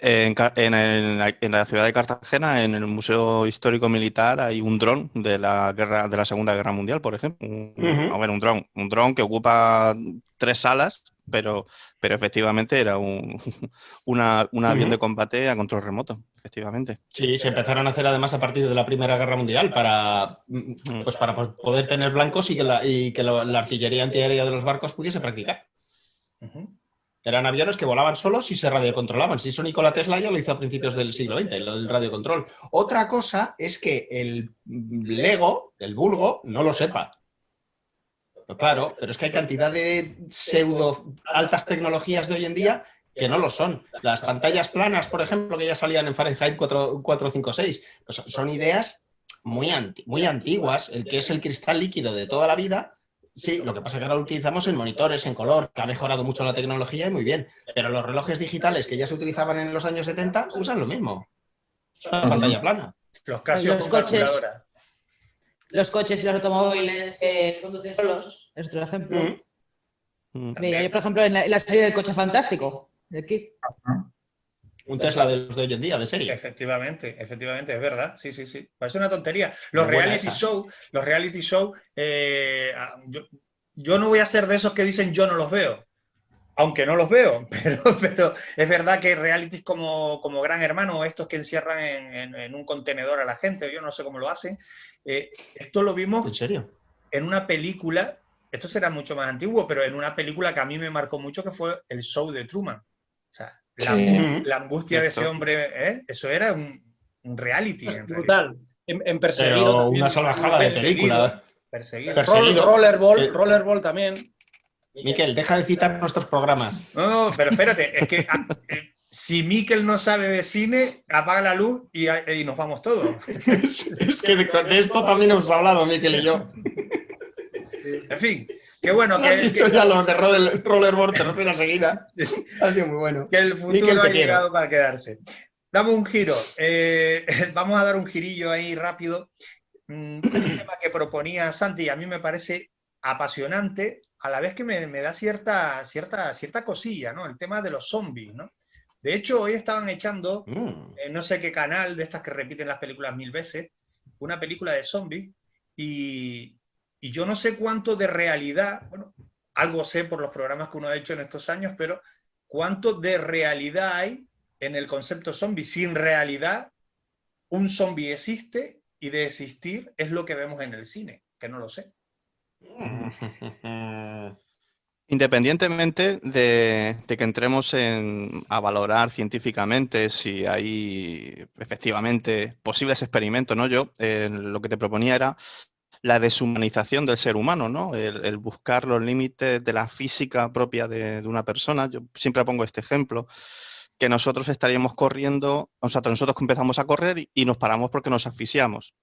En la ciudad de Cartagena, en el Museo Histórico Militar, hay un dron de la Segunda Guerra Mundial, por ejemplo. Un dron que ocupa 3 salas, pero efectivamente era un avión de combate a control remoto, efectivamente. Sí, se empezaron a hacer además a partir de la Primera Guerra Mundial para poder tener blancos y que la artillería antiaérea de los barcos pudiese practicar. Eran aviones que volaban solos y se radiocontrolaban. Si eso Nikola Tesla ya lo hizo a principios del siglo XX, lo del radiocontrol. Otra cosa es que el Lego, el vulgo, no lo sepa. Claro, pero es que hay cantidad de pseudo altas tecnologías de hoy en día que no lo son. Las pantallas planas, por ejemplo, que ya salían en Fahrenheit 456, pues son ideas muy antiguas. El que es el cristal líquido de toda la vida, sí, lo que pasa es que ahora lo utilizamos en monitores, en color, que ha mejorado mucho la tecnología y muy bien. Pero los relojes digitales que ya se utilizaban en los años 70 usan lo mismo. Es una pantalla plana. Los Casio con calculadora. Los coches y los automóviles que conducen solos, es otro ejemplo. Veía yo, por ejemplo, en la serie del Coche Fantástico, de Kid. Un Tesla de los de hoy en día, de serie. Efectivamente, es verdad. Sí. Parece una tontería. Los Muy buena reality show, yo no voy a ser de esos que dicen yo no los veo. Aunque no los veo, pero es verdad que realities como Gran Hermano, estos que encierran en un contenedor a la gente, yo no sé cómo lo hacen. Esto lo vimos ¿En serio? En una película, esto será mucho más antiguo, pero en una película que a mí me marcó mucho, que fue El Show de Truman. O sea, la angustia de ese hombre, eso era un reality. Es brutal. En Perseguido Pero también. una salvajada de película. Perseguido. Rollerball también. Miquel, deja de citar nuestros programas. No, pero espérate, es que si Miquel no sabe de cine, apaga la luz y nos vamos todos. Es que de esto también hemos hablado, Miquel y yo. En fin, qué bueno que... Has dicho ya lo de Rollerball tercera seguida. Ha sido muy bueno. Que el futuro Miquel, ha llegado para quedarse. Damos un giro. Vamos a dar un girillo ahí rápido. Un tema que proponía Santi, a mí me parece apasionante, a la vez que me da cierta cosilla, ¿no? El tema de los zombies, ¿no? De hecho, hoy estaban echando, no sé qué canal de estas que repiten las películas 1000 veces, una película de zombies, y yo no sé cuánto de realidad, bueno, algo sé por los programas que uno ha hecho en estos años, pero cuánto de realidad hay en el concepto zombie. Si en realidad un zombie existe y de existir es lo que vemos en el cine, que no lo sé. Independientemente de que entremos a valorar científicamente si hay efectivamente posibles experimentos, ¿no? Yo lo que te proponía era la deshumanización del ser humano, ¿no? El buscar los límites de la física propia de una persona. Yo siempre pongo este ejemplo, que nosotros estaríamos corriendo, o sea, nosotros empezamos a correr y nos paramos porque nos asfixiamos.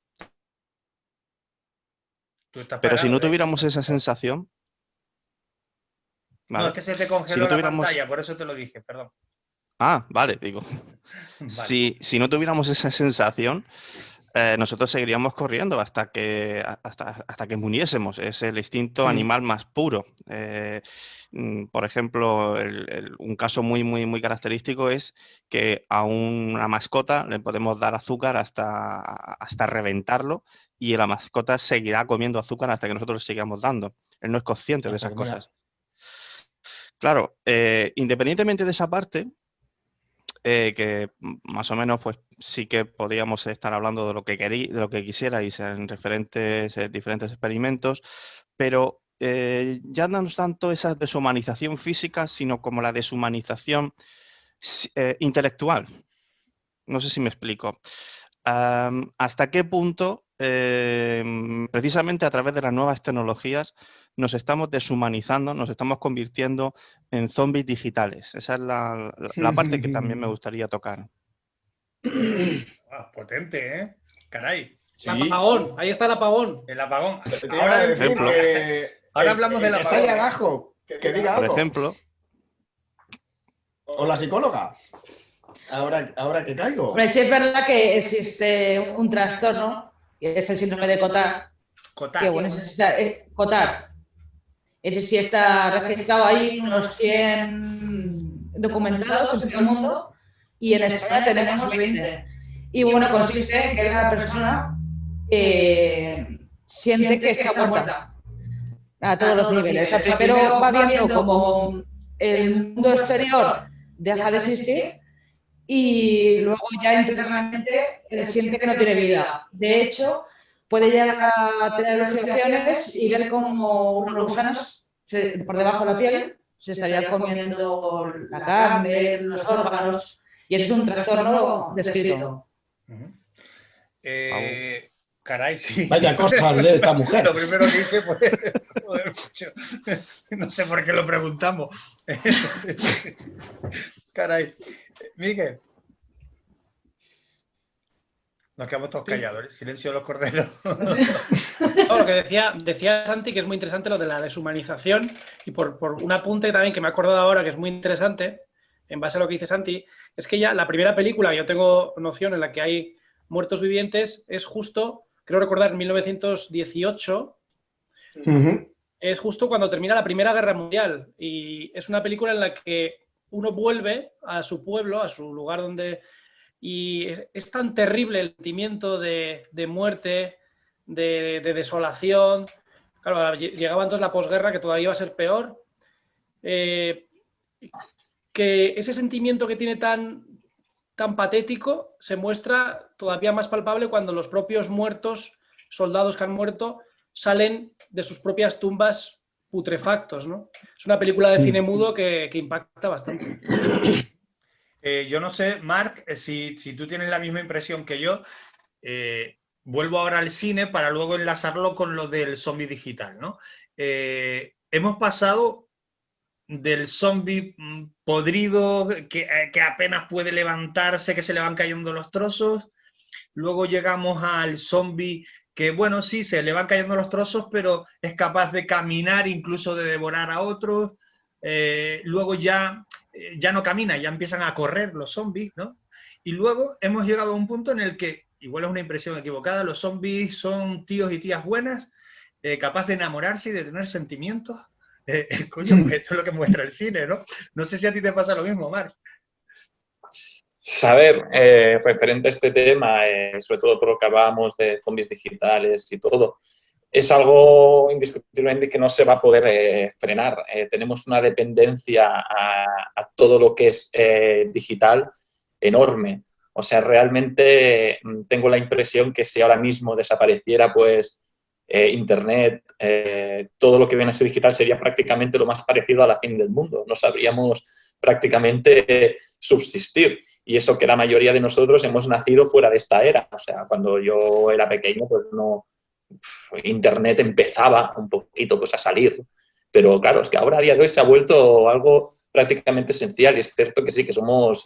Pero si no tuviéramos esa sensación... ¿vale? No, es que se te congeló la pantalla, por eso te lo dije, perdón. Ah, vale, digo. Vale. Si no tuviéramos esa sensación, nosotros seguiríamos corriendo hasta que muriésemos. Es el instinto animal más puro. Por ejemplo, un caso muy característico es que a una mascota le podemos dar azúcar hasta reventarlo y la mascota seguirá comiendo azúcar hasta que nosotros le sigamos dando. Él no es consciente de esas cosas. Claro, independientemente de esa parte, que más o menos pues sí que podríamos estar hablando de lo que quisierais en diferentes experimentos, pero ya no es tanto esa deshumanización física, sino como la deshumanización intelectual. No sé si me explico. ¿Hasta qué punto, precisamente a través de las nuevas tecnologías, nos estamos deshumanizando, nos estamos convirtiendo en zombies digitales? Esa es la parte que también me gustaría tocar. Potente, ¿eh? Caray. Sí. El apagón, ahí está el apagón. El apagón. Ahora hablamos del apagón. Está ahí abajo, que diga algo. Por ejemplo. O la psicóloga. Ahora que caigo. Hombre, sí es verdad que existe un trastorno, que es el síndrome de Cotard. Que bueno, Cotard. Es decir, está registrado ahí unos 100 documentados en todo el mundo y en España tenemos 20. Y bueno, consiste en que la persona siente que está muerta a todos los niveles. O sea, primero va viendo como el mundo exterior deja de existir y luego ya internamente siente que no tiene vida. De hecho, puede llegar a tener alucinaciones y ver como los gusanos por debajo de la piel se estarían comiendo la carne, los órganos, y eso es un trastorno descrito. Caray, sí. Vaya cosa lee esta mujer. Lo primero que hice fue joder mucho. No sé por qué lo preguntamos. Caray. Miguel. Nos quedamos todos callados, silencio de los corderos. No, lo que decía Santi, que es muy interesante lo de la deshumanización, y por un apunte también que me he acordado ahora, que es muy interesante, en base a lo que dice Santi, es que ya la primera película, yo tengo noción en la que hay muertos vivientes, es justo, creo recordar, en 1918, es justo cuando termina la Primera Guerra Mundial y es una película en la que uno vuelve a su pueblo, a su lugar donde... Y es tan terrible el sentimiento de muerte, de desolación. Claro, llegaba entonces la posguerra, que todavía iba a ser peor. Que ese sentimiento que tiene tan patético se muestra todavía más palpable cuando los propios muertos, soldados que han muerto, salen de sus propias tumbas putrefactos, ¿no? Es una película de cine mudo que impacta bastante. Yo no sé, Marc, si tú tienes la misma impresión que yo. Vuelvo ahora al cine para luego enlazarlo con lo del zombie digital, ¿no? Hemos pasado del zombie podrido que apenas puede levantarse, que se le van cayendo los trozos. Luego llegamos al zombie que, bueno, sí, se le van cayendo los trozos, pero es capaz de caminar, incluso de devorar a otros. Luego ya no camina, ya empiezan a correr los zombies, ¿no? Y luego hemos llegado a un punto en el que, igual es una impresión equivocada, los zombies son tíos y tías buenas, capaces de enamorarse y de tener sentimientos. Coño, pues esto es lo que muestra el cine, ¿no? No sé si a ti te pasa lo mismo, Marc. Saber, referente a este tema, sobre todo por lo que hablábamos de zombies digitales y todo, es algo indiscutiblemente que no se va a poder frenar. Tenemos una dependencia a todo lo que es digital enorme. O sea, realmente tengo la impresión que si ahora mismo desapareciera, pues, Internet, todo lo que viene a ser digital sería prácticamente lo más parecido a la fin del mundo. No sabríamos prácticamente subsistir. Y eso que la mayoría de nosotros hemos nacido fuera de esta era. O sea, cuando yo era pequeño, pues no... Internet empezaba un poquito pues, a salir. Pero claro, es que ahora a día de hoy se ha vuelto algo prácticamente esencial. Y es cierto que sí, que somos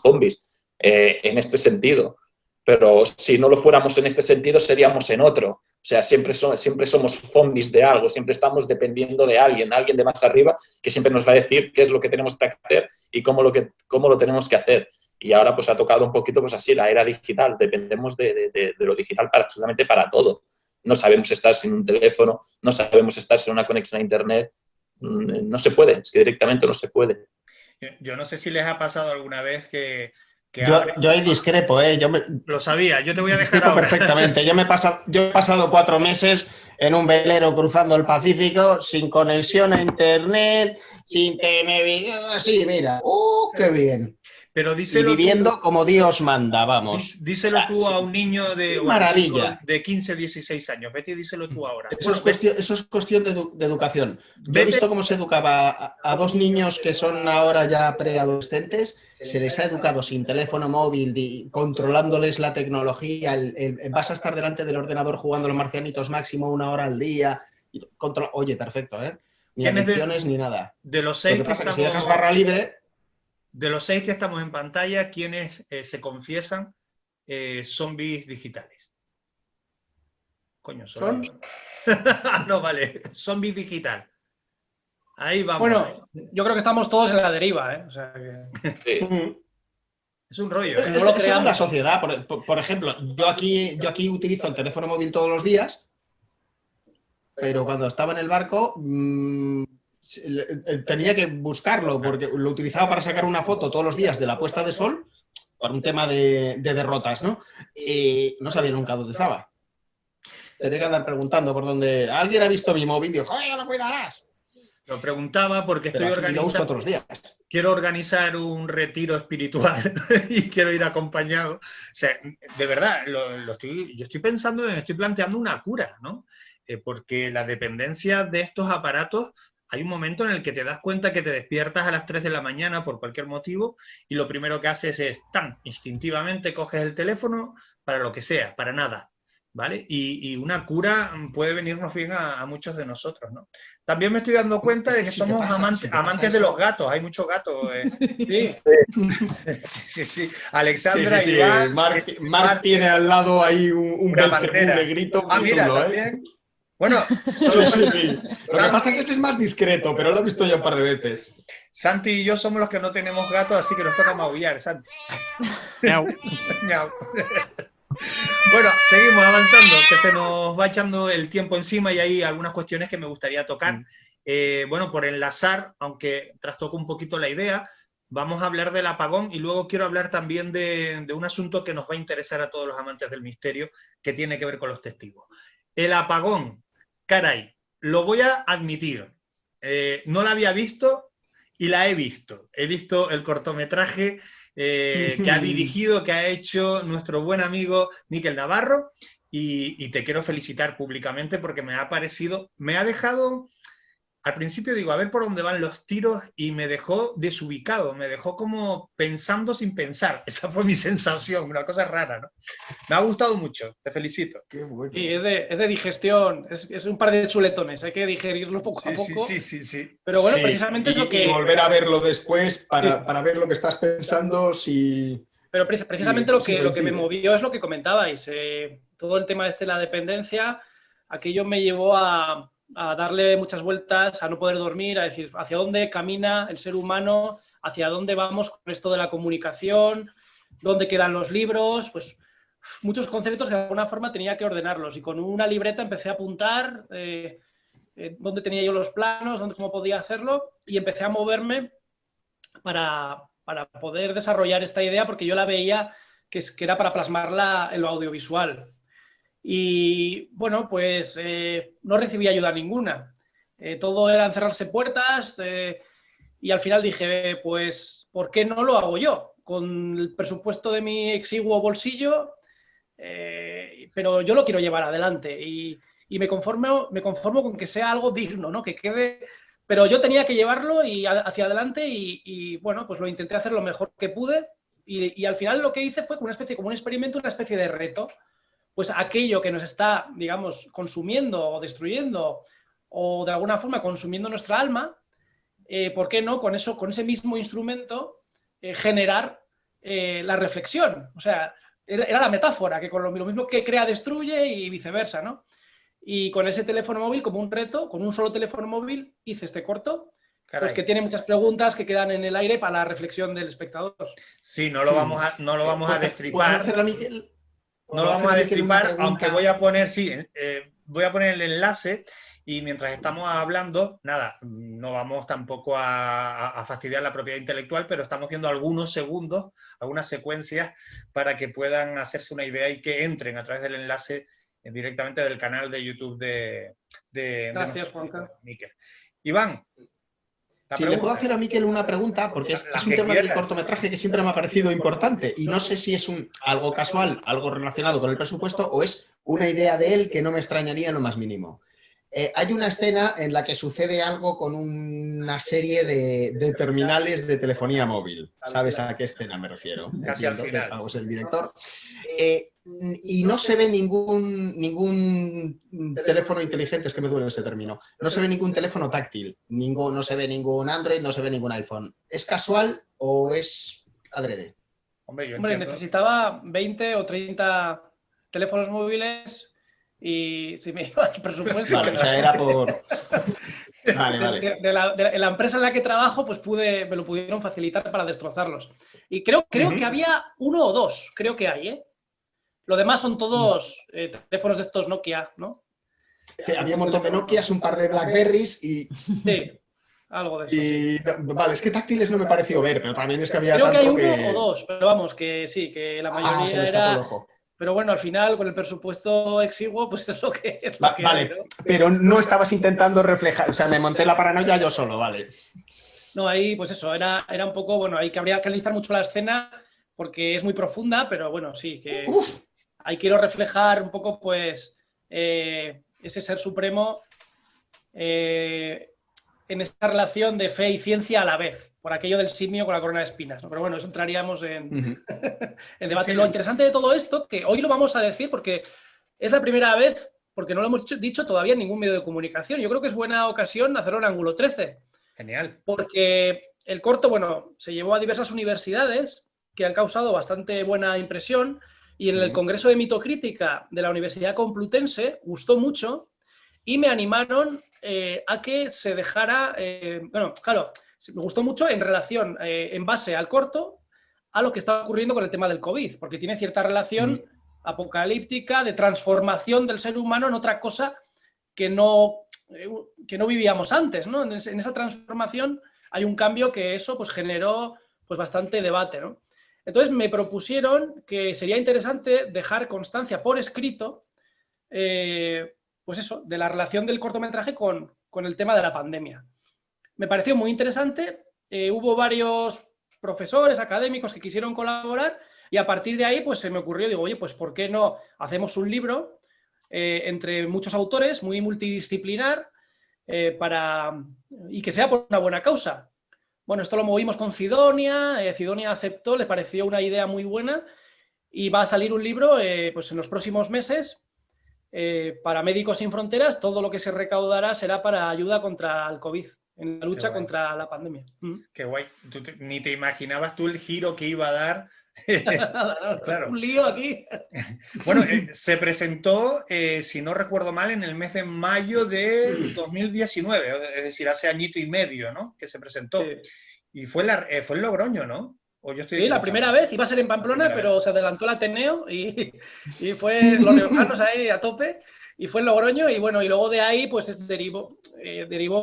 zombies en este sentido. Pero si no lo fuéramos en este sentido, seríamos en otro. O sea, siempre somos zombies de algo, siempre estamos dependiendo de alguien de más arriba, que siempre nos va a decir qué es lo que tenemos que hacer y cómo lo tenemos que hacer. Y ahora pues ha tocado un poquito pues así la era digital. Dependemos de lo digital absolutamente para todo. No sabemos estar sin un teléfono, no sabemos estar sin una conexión a Internet. No se puede, es que directamente no se puede. Yo no sé si les ha pasado alguna vez que yo ahí discrepo, Lo sabía, yo te voy a dejar ahora. Perfectamente. Yo he pasado 4 meses en un velero cruzando el Pacífico sin conexión a Internet, sin tener... Así, mira. ¡Qué bien! Pero díselo y viviendo tú, como Dios manda, vamos. Díselo tú a un niño de, maravilla. De 15, 16 años. Vete y díselo tú ahora. Eso es cuestión de educación. Yo he visto cómo se educaba a 2 niños que son ahora ya preadolescentes. Se les ha educado sin teléfono móvil, controlándoles la tecnología. Vas a estar delante del ordenador jugando a los marcianitos máximo 1 hora al día. Oye, perfecto, ¿eh? Ni adicciones ni nada. De los 6 Lo que pasa es que si dejas barra libre... De los 6 que estamos en pantalla, ¿quiénes se confiesan zombies digitales? Coño, ¿Son? No, vale. Zombie digital. Ahí vamos. Bueno, yo creo que estamos todos en la deriva, ¿eh? O sea que... Sí. Es un rollo. No lo Es creamos. la sociedad. Por ejemplo, yo aquí utilizo el teléfono móvil todos los días, pero cuando estaba en el barco... tenía que buscarlo porque lo utilizaba para sacar una foto todos los días de la puesta de sol por un tema de derrotas, ¿no? Y no sabía nunca dónde estaba. Tenía que andar preguntando por dónde... ¿Alguien ha visto mi móvil? Digo, ¡joder, lo cuidarás! Lo preguntaba porque Pero estoy aquí lo uso organizando... otros días. Quiero organizar un retiro espiritual y quiero ir acompañado. O sea, de verdad, yo estoy pensando, estoy planteando una cura, ¿no? Porque la dependencia de estos aparatos... Hay un momento en el que te das cuenta que te despiertas a las 3 de la mañana por cualquier motivo y lo primero que haces es, instintivamente coges el teléfono para lo que sea, para nada, ¿vale? Y una cura puede venirnos bien a muchos de nosotros, ¿no? También me estoy dando cuenta de que somos amantes de los gatos, hay muchos gatos. Sí. Alexandra y Iván. Marc tiene al lado ahí un pantera negrito muy mira, chulo, también. Bueno, sí. Lo que pasa es que ese es más discreto, pero lo he visto ya un par de veces. Santi y yo somos los que no tenemos gatos, así que nos toca maullar, Santi. Miau. Miau. Bueno, seguimos avanzando, que se nos va echando el tiempo encima y hay algunas cuestiones que me gustaría tocar. Bueno, por enlazar, aunque trastoco un poquito la idea, vamos a hablar del apagón y luego quiero hablar también de un asunto que nos va a interesar a todos los amantes del misterio, que tiene que ver con los testigos. El apagón, caray, lo voy a admitir, no la había visto y la he visto. He visto el cortometraje que ha dirigido, que ha hecho nuestro buen amigo Miquel Navarro y te quiero felicitar públicamente porque me ha parecido, me ha dejado... Al principio digo, a ver por dónde van los tiros y me dejó desubicado, me dejó como pensando sin pensar. Esa fue mi sensación, una cosa rara, ¿no? Me ha gustado mucho, te felicito. Qué bueno. Sí, es de digestión, es un par de chuletones, hay que digerirlo poco a poco. Sí. Pero bueno, Sí, precisamente es lo que... Y volver a verlo después para ver lo que estás pensando si... Pero precisamente lo que me movió es lo que comentabais. Todo el tema de la dependencia, aquello me llevó a darle muchas vueltas, a no poder dormir, a decir hacia dónde camina el ser humano, hacia dónde vamos con esto de la comunicación, dónde quedan los libros, pues muchos conceptos que de alguna forma tenía que ordenarlos y con una libreta empecé a apuntar dónde tenía yo los planos, cómo podía hacerlo y empecé a moverme para poder desarrollar esta idea porque yo la veía que era para plasmarla en lo audiovisual. Y bueno, pues no recibí ayuda ninguna. Todo era encerrarse puertas y al final dije, pues, ¿por qué no lo hago yo? Con el presupuesto de mi exiguo bolsillo, pero yo lo quiero llevar adelante y me conformo con que sea algo digno, ¿no? Que quede... Pero yo tenía que llevarlo hacia adelante y bueno, pues lo intenté hacer lo mejor que pude y al final lo que hice fue como un experimento, una especie de reto. Pues aquello que nos está, digamos, consumiendo o destruyendo o de alguna forma consumiendo nuestra alma, ¿por qué no con ese mismo instrumento generar la reflexión? O sea, era la metáfora, que con lo mismo que crea destruye y viceversa, ¿no? Y con ese teléfono móvil, como un reto, con un solo teléfono móvil, hice este corto, pues que tiene muchas preguntas que quedan en el aire para la reflexión del espectador. Sí, no lo vamos a destripar. ¿Puedo hacerlo, Miquel? No lo vamos a destripar, aunque voy a poner, voy a poner el enlace y mientras estamos hablando, nada, no vamos tampoco a fastidiar la propiedad intelectual, pero estamos viendo algunos segundos, algunas secuencias para que puedan hacerse una idea y que entren a través del enlace directamente del canal de YouTube de Gracias, Juanca. Miquel. Iván. Si le puedo hacer a Miquel una pregunta, porque es un tema del cortometraje que siempre me ha parecido importante y no sé si es algo casual, algo relacionado con el presupuesto o es una idea de él que no me extrañaría en lo más mínimo. Hay una escena en la que sucede algo con una serie de terminales de telefonía móvil. ¿Sabes a qué escena me refiero? Casi al final. Es el director. Y no se ve ningún teléfono inteligente, es que me duele ese término. No se ve ningún teléfono táctil, no se ve ningún Android, no se ve ningún iPhone. ¿Es casual o es adrede? Hombre, necesitaba 20 o 30 teléfonos móviles y si me iba el presupuesto... Vale, o sea, era por... Vale. De la empresa en la que trabajo, pues me lo pudieron facilitar para destrozarlos. Y creo que había uno o dos, creo que hay, ¿eh? Lo demás son todos teléfonos de estos Nokia, ¿no? Sí, había un montón de Nokias, un par de Blackberries y... Sí, algo de eso. Sí. Vale, es que táctiles no me pareció ver, pero también es que había creo tanto que hay uno o dos, pero vamos, que sí, que la mayoría se me escapó el era... ojo. Pero bueno, al final, con el presupuesto exiguo, pues es lo que es. Vale, hay, ¿no? Pero no estabas intentando reflejar, o sea, me monté la paranoia yo solo, vale. No, ahí, pues eso, era un poco, bueno, ahí que habría que analizar mucho la escena porque es muy profunda, pero bueno, sí, que ahí quiero reflejar un poco, pues, ese ser supremo en esa relación de fe y ciencia a la vez, por aquello del simio con la corona de espinas, ¿no? Pero bueno, eso entraríamos en debate. Lo interesante de todo esto, que hoy lo vamos a decir porque es la primera vez, porque no lo hemos dicho todavía en ningún medio de comunicación. Yo creo que es buena ocasión hacerlo en Ángulo 13. Genial. Porque el corto, bueno, se llevó a diversas universidades que han causado bastante buena impresión y en el Congreso de Mitocrítica de la Universidad Complutense gustó mucho y me animaron a que se dejara... bueno, claro, me gustó mucho en relación, en base al corto, a lo que está ocurriendo con el tema del COVID, porque tiene cierta relación apocalíptica, de transformación del ser humano en otra cosa que no vivíamos antes, ¿no? En esa transformación hay un cambio que eso pues, generó pues, bastante debate, ¿no? Entonces me propusieron que sería interesante dejar constancia por escrito, pues eso, de la relación del cortometraje con el tema de la pandemia. Me pareció muy interesante, hubo varios profesores, académicos que quisieron colaborar y a partir de ahí pues se me ocurrió, digo, oye, pues ¿por qué no hacemos un libro entre muchos autores, muy multidisciplinar, y que sea por una buena causa? Bueno, esto lo movimos con Cidonia, Cidonia aceptó, le pareció una idea muy buena y va a salir un libro pues en los próximos meses para Médicos Sin Fronteras. Todo lo que se recaudará será para ayuda contra el COVID, en la lucha contra la pandemia. Qué guay. Ni te imaginabas tú el giro que iba a dar. Claro. Un lío aquí. Bueno, se presentó, si no recuerdo mal, en el mes de mayo de 2019, es decir, hace añito y medio, ¿no? Que se presentó. Sí. Y fue en Logroño, ¿no? ¿O yo estoy la primera vez, iba a ser en Pamplona, pero se adelantó el Ateneo y fue los riojanos ahí a tope, y fue en Logroño, y bueno, y luego de ahí pues derivó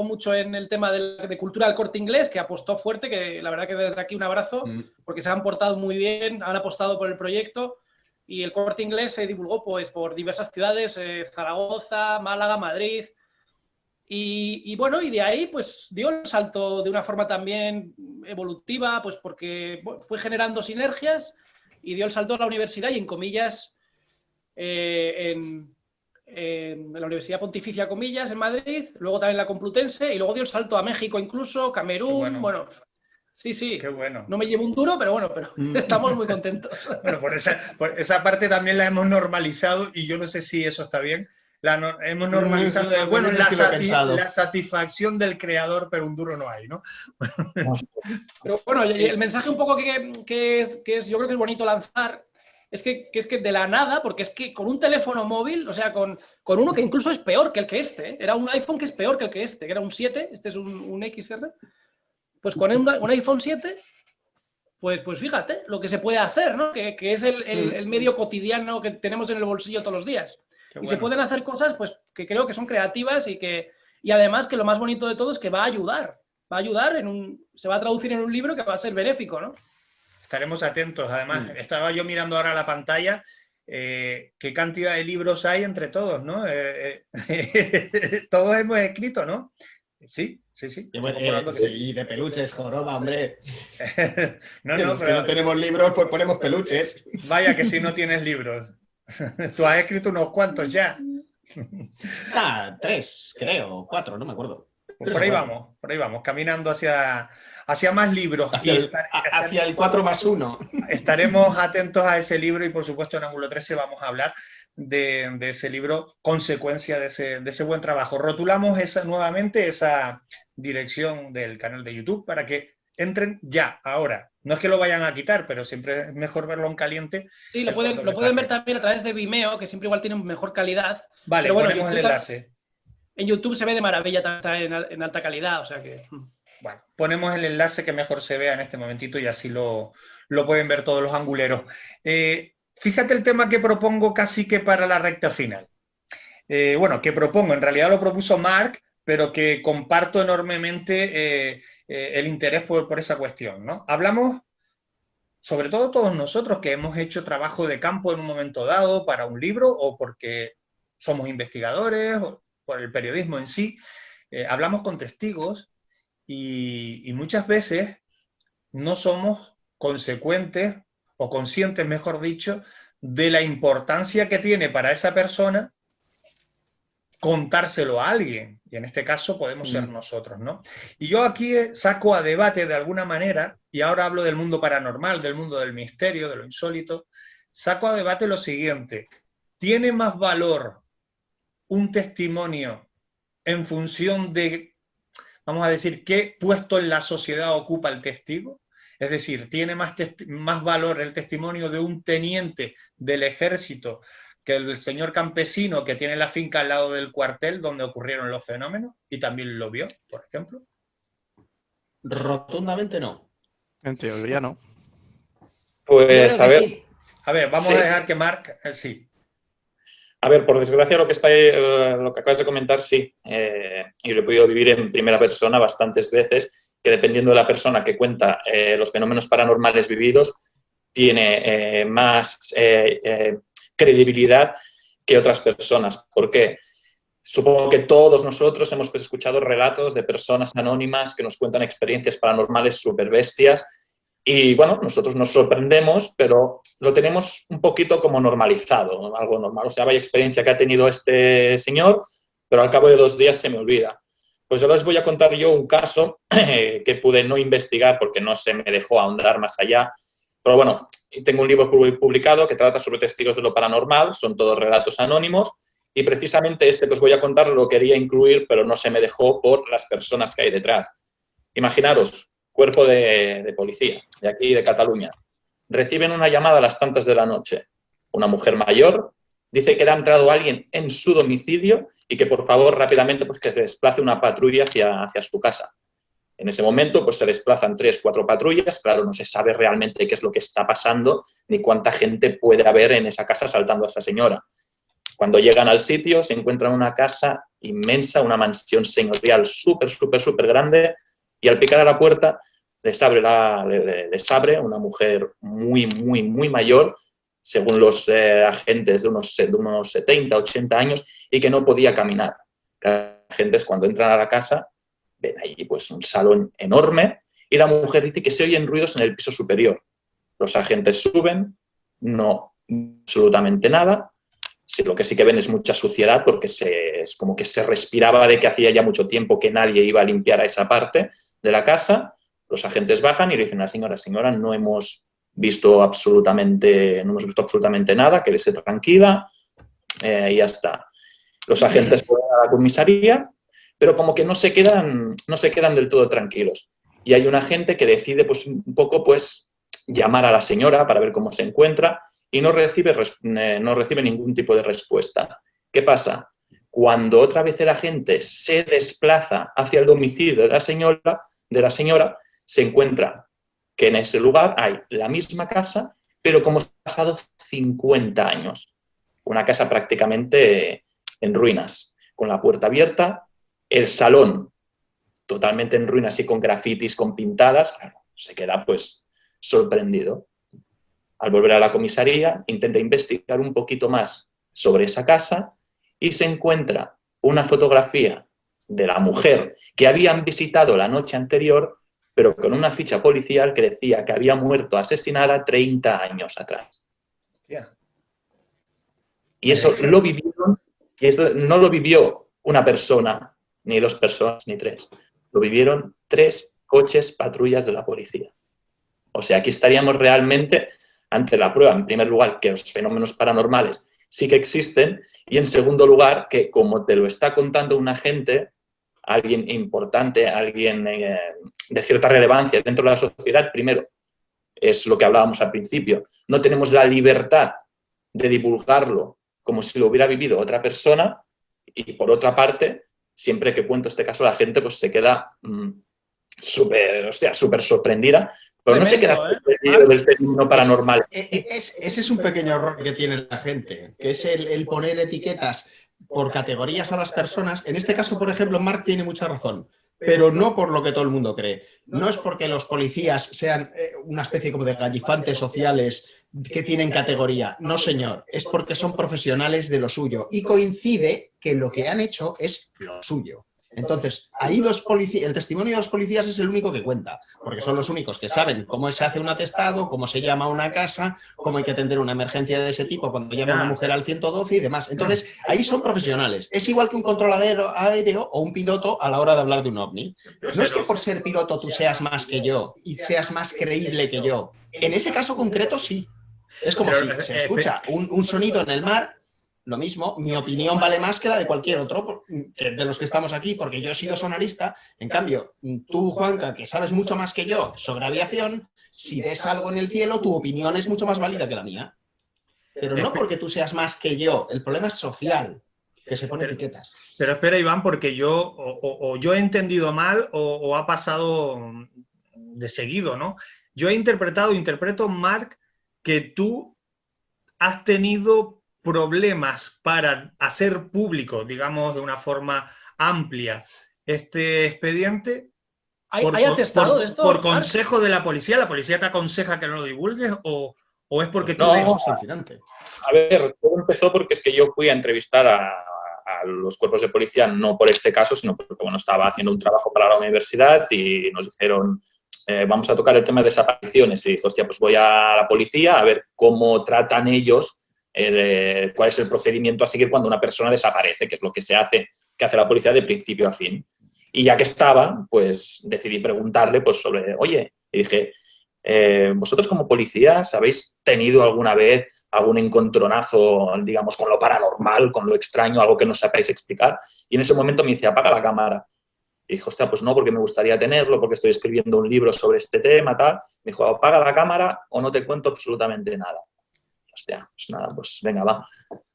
mucho en el tema de cultura del Corte Inglés, que apostó fuerte, que la verdad que desde aquí un abrazo, porque se han portado muy bien, han apostado por el proyecto, y el Corte Inglés se divulgó pues por diversas ciudades, Zaragoza, Málaga, Madrid, y bueno, y de ahí pues dio el salto de una forma también evolutiva, pues porque fue generando sinergias y dio el salto a la universidad y en comillas, en la Universidad Pontificia, comillas, en Madrid, luego también la Complutense y luego dio el salto a México incluso, Camerún, bueno, sí. Qué bueno. No me llevo un duro, pero bueno, estamos muy contentos. Bueno, por esa parte también la hemos normalizado y yo no sé si eso está bien. Hemos normalizado, bueno, la satisfacción del creador, pero un duro no hay, ¿no? Pero bueno, el mensaje un poco que es, yo creo que es bonito lanzar, es que de la nada, porque es que con un teléfono móvil, o sea, con uno que incluso es peor que el que era un iPhone que es peor que el que que era un 7, este es un XR, pues con un iPhone 7, pues fíjate lo que se puede hacer, ¿no? Que es el medio cotidiano que tenemos en el bolsillo todos los días. Y se pueden hacer cosas pues, que creo que son creativas y además que lo más bonito de todo es que va a ayudar. Se va a traducir en un libro que va a ser benéfico, ¿no? Estaremos atentos. Además, estaba yo mirando ahora la pantalla, qué cantidad de libros hay entre todos, ¿no? Todos hemos escrito, ¿no? Sí. Y de peluches, joroba, hombre. Pero no tenemos libros, pues ponemos peluches. Vaya que si no tienes libros. Tú has escrito unos cuantos ya. 3, creo, 4, no me acuerdo. Pues por ahí vamos, caminando hacia más libros. Hacia el 4+1. Estaremos atentos a ese libro y por supuesto en Ángulo 13 vamos a hablar de ese libro, consecuencia de ese buen trabajo. Rotulamos nuevamente esa dirección del canal de YouTube para que entren ya, ahora. No es que lo vayan a quitar, pero siempre es mejor verlo en caliente. Sí, lo pueden ver también a través de Vimeo, que siempre igual tiene mejor calidad. Vale, pero bueno, ponemos el enlace. En YouTube se ve de maravilla, está en alta calidad, o sea que... Bueno, ponemos el enlace que mejor se vea en este momentito y así lo pueden ver todos los anguleros. Fíjate el tema que propongo casi que para la recta final. En realidad lo propuso Marc, pero que comparto enormemente el interés por esa cuestión, ¿no? Hablamos, sobre todo todos nosotros que hemos hecho trabajo de campo en un momento dado para un libro o porque somos investigadores o por el periodismo en sí, hablamos con testigos y muchas veces no somos consecuentes o conscientes, mejor dicho, de la importancia que tiene para esa persona contárselo a alguien, y en este caso podemos ser nosotros, ¿no? Y yo aquí saco a debate de alguna manera, y ahora hablo del mundo paranormal, del mundo del misterio, de lo insólito, saco a debate lo siguiente: ¿tiene más valor un testimonio en función de, vamos a decir, qué puesto en la sociedad ocupa el testigo? Es decir, ¿tiene más valor el testimonio de un teniente del ejército que el señor campesino que tiene la finca al lado del cuartel donde ocurrieron los fenómenos y también lo vio, por ejemplo? Rotundamente no. En teoría no. Pues a ver, A ver, vamos a dejar que Marc... sí. A ver, por desgracia lo que acabas de comentar, sí. Y lo he podido vivir en primera persona bastantes veces, que dependiendo de la persona que cuenta los fenómenos paranormales vividos, tiene más credibilidad que otras personas. ¿Por qué? Supongo que todos nosotros hemos escuchado relatos de personas anónimas que nos cuentan experiencias paranormales súper bestias y, bueno, nosotros nos sorprendemos, pero lo tenemos un poquito como normalizado, algo normal. O sea, vaya experiencia que ha tenido este señor, pero al cabo de 2 días se me olvida. Pues ahora les voy a contar yo un caso que pude no investigar porque no se me dejó ahondar más allá. Pero bueno, tengo un libro publicado que trata sobre testigos de lo paranormal, son todos relatos anónimos, y precisamente este que os voy a contar lo quería incluir, pero no se me dejó por las personas que hay detrás. Imaginaros, cuerpo de policía, de aquí, de Cataluña. Reciben una llamada a las tantas de la noche. Una mujer mayor dice que le ha entrado alguien en su domicilio y que por favor rápidamente pues, que se desplace una patrulla hacia su casa. En ese momento pues, se desplazan 3 o 4 patrullas. Claro, no se sabe realmente qué es lo que está pasando ni cuánta gente puede haber en esa casa asaltando a esa señora. Cuando llegan al sitio se encuentran una casa inmensa, una mansión señorial súper grande, y al picar a la puerta les abre una mujer muy mayor, según los agentes de unos 70, 80 años, y que no podía caminar. Los agentes cuando entran a la casa ven ahí pues, un salón enorme y la mujer dice que se oyen ruidos en el piso superior. Los agentes suben, no absolutamente nada. Sí, lo que sí que ven es mucha suciedad porque es como que se respiraba de que hacía ya mucho tiempo que nadie iba a limpiar a esa parte de la casa. Los agentes bajan y le dicen a la señora, no hemos visto absolutamente nada, quédese tranquila, y ya está. Los agentes van a la comisaría, pero como que no se quedan del todo tranquilos. Y hay un agente que decide pues, un poco pues, llamar a la señora para ver cómo se encuentra, y no recibe ningún tipo de respuesta. ¿Qué pasa? Cuando otra vez el agente se desplaza hacia el domicilio de la señora, se encuentra que en ese lugar hay la misma casa, pero como ha pasado 50 años. Una casa prácticamente en ruinas, con la puerta abierta, el salón totalmente en ruinas y con grafitis, con pintadas. Claro, se queda pues sorprendido. Al volver a la comisaría, intenta investigar un poquito más sobre esa casa y se encuentra una fotografía de la mujer que habían visitado la noche anterior, pero con una ficha policial que decía que había muerto asesinada 30 años atrás. Yeah. Y eso lo vivieron, no lo vivió una persona, ni 2 personas, ni 3. Lo vivieron 3 coches patrullas de la policía. O sea, aquí estaríamos realmente ante la prueba, en primer lugar, que los fenómenos paranormales sí que existen, y en segundo lugar, que como te lo está contando un agente, alguien importante, alguien de cierta relevancia dentro de la sociedad, primero, es lo que hablábamos al principio, no tenemos la libertad de divulgarlo como si lo hubiera vivido otra persona, y por otra parte, siempre que cuento este caso, la gente pues, se queda súper sorprendida. Pero no se queda sorprendido del fenómeno paranormal. Ese es un pequeño error que tiene la gente, que es el poner etiquetas por categorías a las personas. En este caso, por ejemplo, Marc tiene mucha razón, pero no por lo que todo el mundo cree. No es porque los policías sean una especie como de gallifantes sociales que tienen categoría. No, señor. Es porque son profesionales de lo suyo. Y coincide que lo que han hecho es lo suyo. Entonces, ahí el testimonio de los policías es el único que cuenta, porque son los únicos que saben cómo se hace un atestado, cómo se llama a una casa, cómo hay que atender una emergencia de ese tipo cuando llama una mujer al 112 y demás. Entonces, ahí son profesionales. Es igual que un controlador aéreo o un piloto a la hora de hablar de un ovni. No es que por ser piloto tú seas más que yo y seas más creíble que yo. En ese caso concreto, sí. Es como si se escucha un sonido en el mar. Lo mismo, mi opinión vale más que la de cualquier otro de los que estamos aquí, porque yo he sido sonarista. En cambio, tú, Juanca, que sabes mucho más que yo sobre aviación, si ves algo en el cielo, tu opinión es mucho más válida que la mía. Pero no porque tú seas más que yo. El problema es social, que se pone etiquetas. Pero espera, Iván, porque yo yo he entendido mal o ha pasado de seguido, ¿no? Yo interpreto, Marc, que tú has tenido problemas para hacer público, digamos, de una forma amplia este expediente? ¿Hay atestado de esto? ¿Por consejo de la policía te aconseja que no lo divulgues o es porque tú No, eres fascinante? A ver, todo empezó porque es que yo fui a entrevistar a los cuerpos de policía, no por este caso, sino porque bueno, estaba haciendo un trabajo para la universidad y nos dijeron, vamos a tocar el tema de desapariciones. Y dije, hostia, pues voy a la policía a ver cómo tratan ellos, cuál es el procedimiento a seguir cuando una persona desaparece, que es lo que hace la policía de principio a fin. Y ya que estaba, pues decidí preguntarle pues, sobre, oye, y dije, ¿vosotros como policías habéis tenido alguna vez algún encontronazo, digamos, con lo paranormal, con lo extraño, algo que no sepáis explicar? Y en ese momento me dice, apaga la cámara. Y dije, hostia, pues no, porque me gustaría tenerlo, porque estoy escribiendo un libro sobre este tema, tal. Me dijo, apaga la cámara o no te cuento absolutamente nada. Hostia, pues nada, pues venga, va.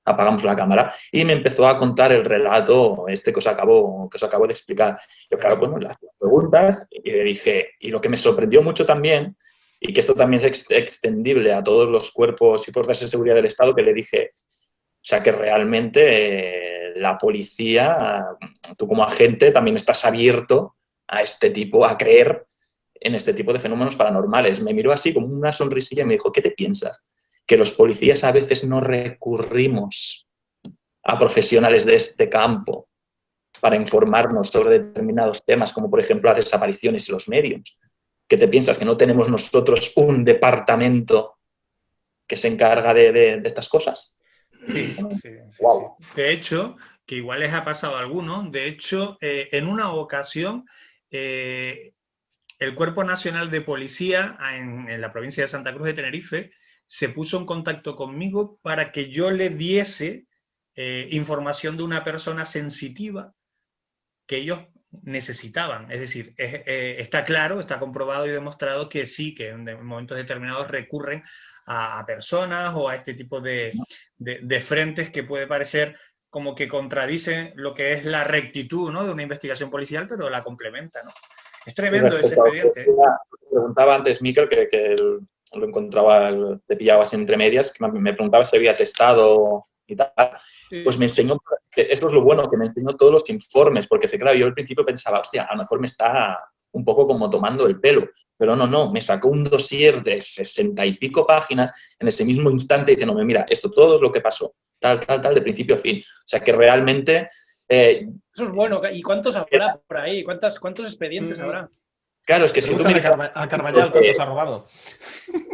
Apagamos la cámara y me empezó a contar el relato que os acabo de explicar. Yo, claro, pues las preguntas y le dije, y lo que me sorprendió mucho también, y que esto también es extendible a todos los cuerpos y fuerzas de seguridad del Estado, que le dije, o sea, que realmente la policía, tú como agente, también estás abierto a creer en este tipo de fenómenos paranormales. Me miró así como una sonrisilla y me dijo, ¿qué te piensas? Que los policías a veces no recurrimos a profesionales de este campo para informarnos sobre determinados temas, como por ejemplo las desapariciones y los medios. ¿Qué te piensas? ¿Que no tenemos nosotros un departamento que se encarga de estas cosas? Sí. Wow. De hecho, que igual les ha pasado a algunos, de hecho, en una ocasión, el Cuerpo Nacional de Policía en la provincia de Santa Cruz de Tenerife se puso en contacto conmigo para que yo le diese información de una persona sensitiva que ellos necesitaban. Es decir, está claro, está comprobado y demostrado que sí, que en momentos determinados recurren a personas o a este tipo de frentes que puede parecer como que contradicen lo que es la rectitud, ¿no?, de una investigación policial, pero la complementa, ¿no? Es tremendo ese expediente. Preguntaba antes, Miquel, que lo encontraba, te pillabas entre medias, que me preguntaba si había testado y tal. Sí. Pues me enseñó, esto es lo bueno, que me enseñó todos los informes, porque claro, yo al principio pensaba, hostia, a lo mejor me está un poco como tomando el pelo, pero no, me sacó un dossier de 60 y pico páginas en ese mismo instante diciéndome, mira, esto todo es lo que pasó, tal, de principio a fin. O sea, que realmente... Eso es bueno. ¿Y cuántos habrá por ahí? ¿Cuántos expedientes habrá? Claro, es que si tú me dijeras... A Carballal, ¿cuántos ha robado?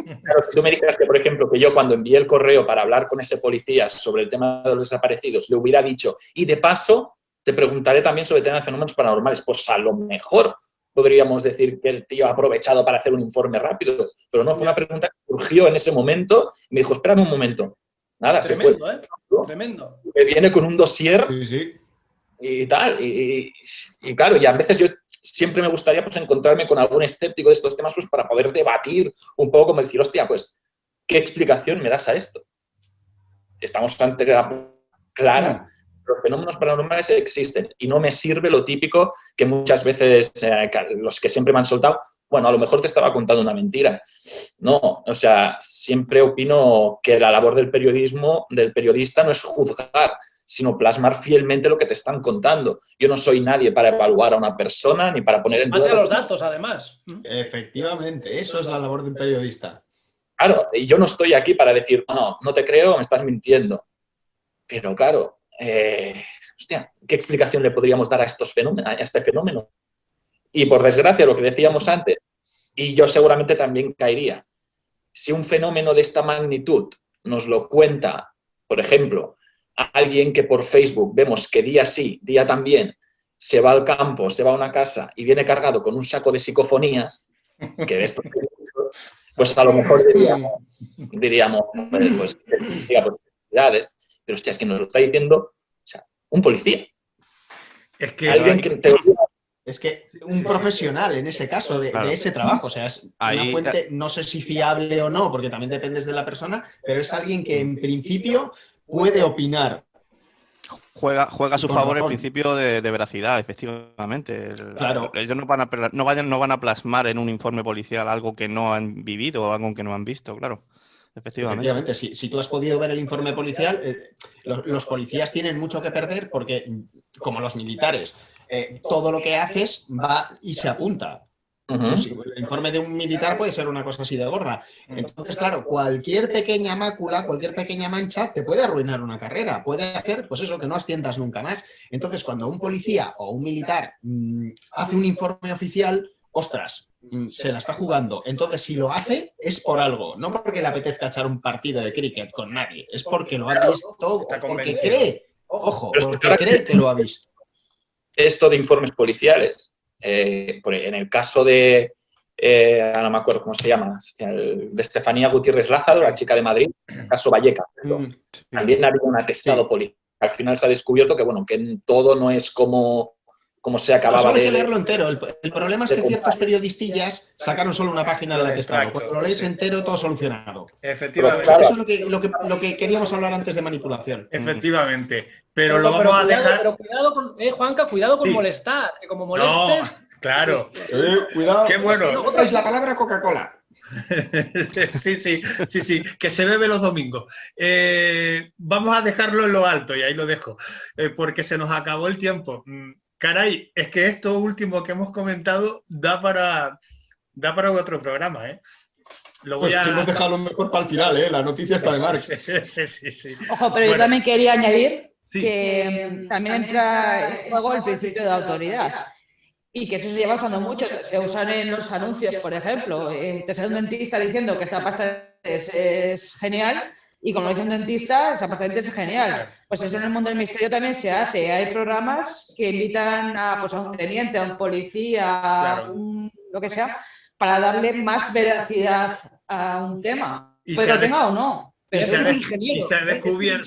Claro, si tú me dijeras que, por ejemplo, que yo cuando envié el correo para hablar con ese policía sobre el tema de los desaparecidos, le hubiera dicho, y de paso te preguntaré también sobre el tema de fenómenos paranormales, pues a lo mejor podríamos decir que el tío ha aprovechado para hacer un informe rápido, pero no, fue una pregunta que surgió en ese momento y me dijo, espérame un momento. Nada, tremendo, se fue. Tremendo. Me viene con un dossier y tal, y claro, y a veces yo siempre me gustaría pues encontrarme con algún escéptico de estos temas pues, para poder debatir un poco, como decir, hostia, pues, ¿qué explicación me das a esto? Estamos ante la clara, los fenómenos paranormales existen y no me sirve lo típico que muchas veces los que siempre me han soltado, bueno, a lo mejor te estaba contando una mentira. No, o sea, siempre opino que la labor del periodista no es juzgar, sino plasmar fielmente lo que te están contando. Yo no soy nadie para evaluar a una persona ni para poner en duda... Base a los datos, además. Efectivamente, eso es la labor de un periodista. Claro, y yo no estoy aquí para decir, no te creo, me estás mintiendo. Pero claro, hostia, ¿qué explicación le podríamos dar a este fenómeno? Y por desgracia, lo que decíamos antes, y yo seguramente también caería, si un fenómeno de esta magnitud nos lo cuenta, por ejemplo, alguien que por Facebook vemos que día sí, día también, se va al campo, se va a una casa y viene cargado con un saco de psicofonías, que de esto, pues a lo mejor diríamos pues, pero hostia, es que nos lo está diciendo, o sea, un policía. Es que alguien que en teoría... Es que un profesional en ese caso de ese trabajo, o sea, es una fuente, no sé si fiable o no, porque también dependes de la persona, pero es alguien que en principio puede opinar. Juega a su favor el principio de veracidad, efectivamente. Claro. Ellos no van a plasmar en un informe policial algo que no han vivido o algo que no han visto, claro. Efectivamente, si tú has podido ver el informe policial, los policías tienen mucho que perder porque, como los militares, todo lo que haces va y se apunta. Pues, el informe de un militar puede ser una cosa así de gorda. Entonces, claro, cualquier pequeña mácula, cualquier pequeña mancha te puede arruinar una carrera, puede hacer, pues eso, que no asciendas nunca más. Entonces, cuando un policía o un militar hace un informe oficial, ostras, se la está jugando. Entonces, si lo hace, es por algo, no porque le apetezca echar un partido de cricket con nadie, es porque lo ha visto, porque cree, ojo, porque cree que lo ha visto. Esto de informes policiales. En el caso de, no me acuerdo cómo se llama, de Estefanía Gutiérrez Lázaro, la chica de Madrid, el caso Valleca, también había un atestado policial. Al final se ha descubierto que, bueno, que todo no es como se acababa solo hay de... que leerlo entero. El problema es que ciertos periodistillas sacaron solo una página del atestado. Cuando lo lees entero, todo solucionado. Efectivamente. Eso es lo que queríamos hablar antes de manipulación. Efectivamente. Pero lo vamos a dejar... Pero cuidado con, Juanca, cuidado con molestar. Que como molestes... No, claro. Cuidado. Qué bueno. Es la palabra Coca-Cola. Sí, que se bebe los domingos. Vamos a dejarlo en lo alto y ahí lo dejo, porque se nos acabó el tiempo. Caray, es que esto último que hemos comentado da para otro programa, ¿eh? Lo voy hemos dejado lo mejor para el final, ¿eh? La noticia está de Marc. Sí. Ojo, pero yo también quería añadir que también entra en juego el principio de autoridad. Y que eso se lleva usando mucho, se usan en los anuncios, por ejemplo. Te sale un dentista diciendo que esta pasta es genial y como lo dice un dentista, esa pasta de dientes es genial. Pues eso en el mundo del misterio también se hace. Hay programas que invitan a un teniente, a un policía, lo que sea, para darle más veracidad a un tema. Pues lo tenga o no. Y se ha descubierto,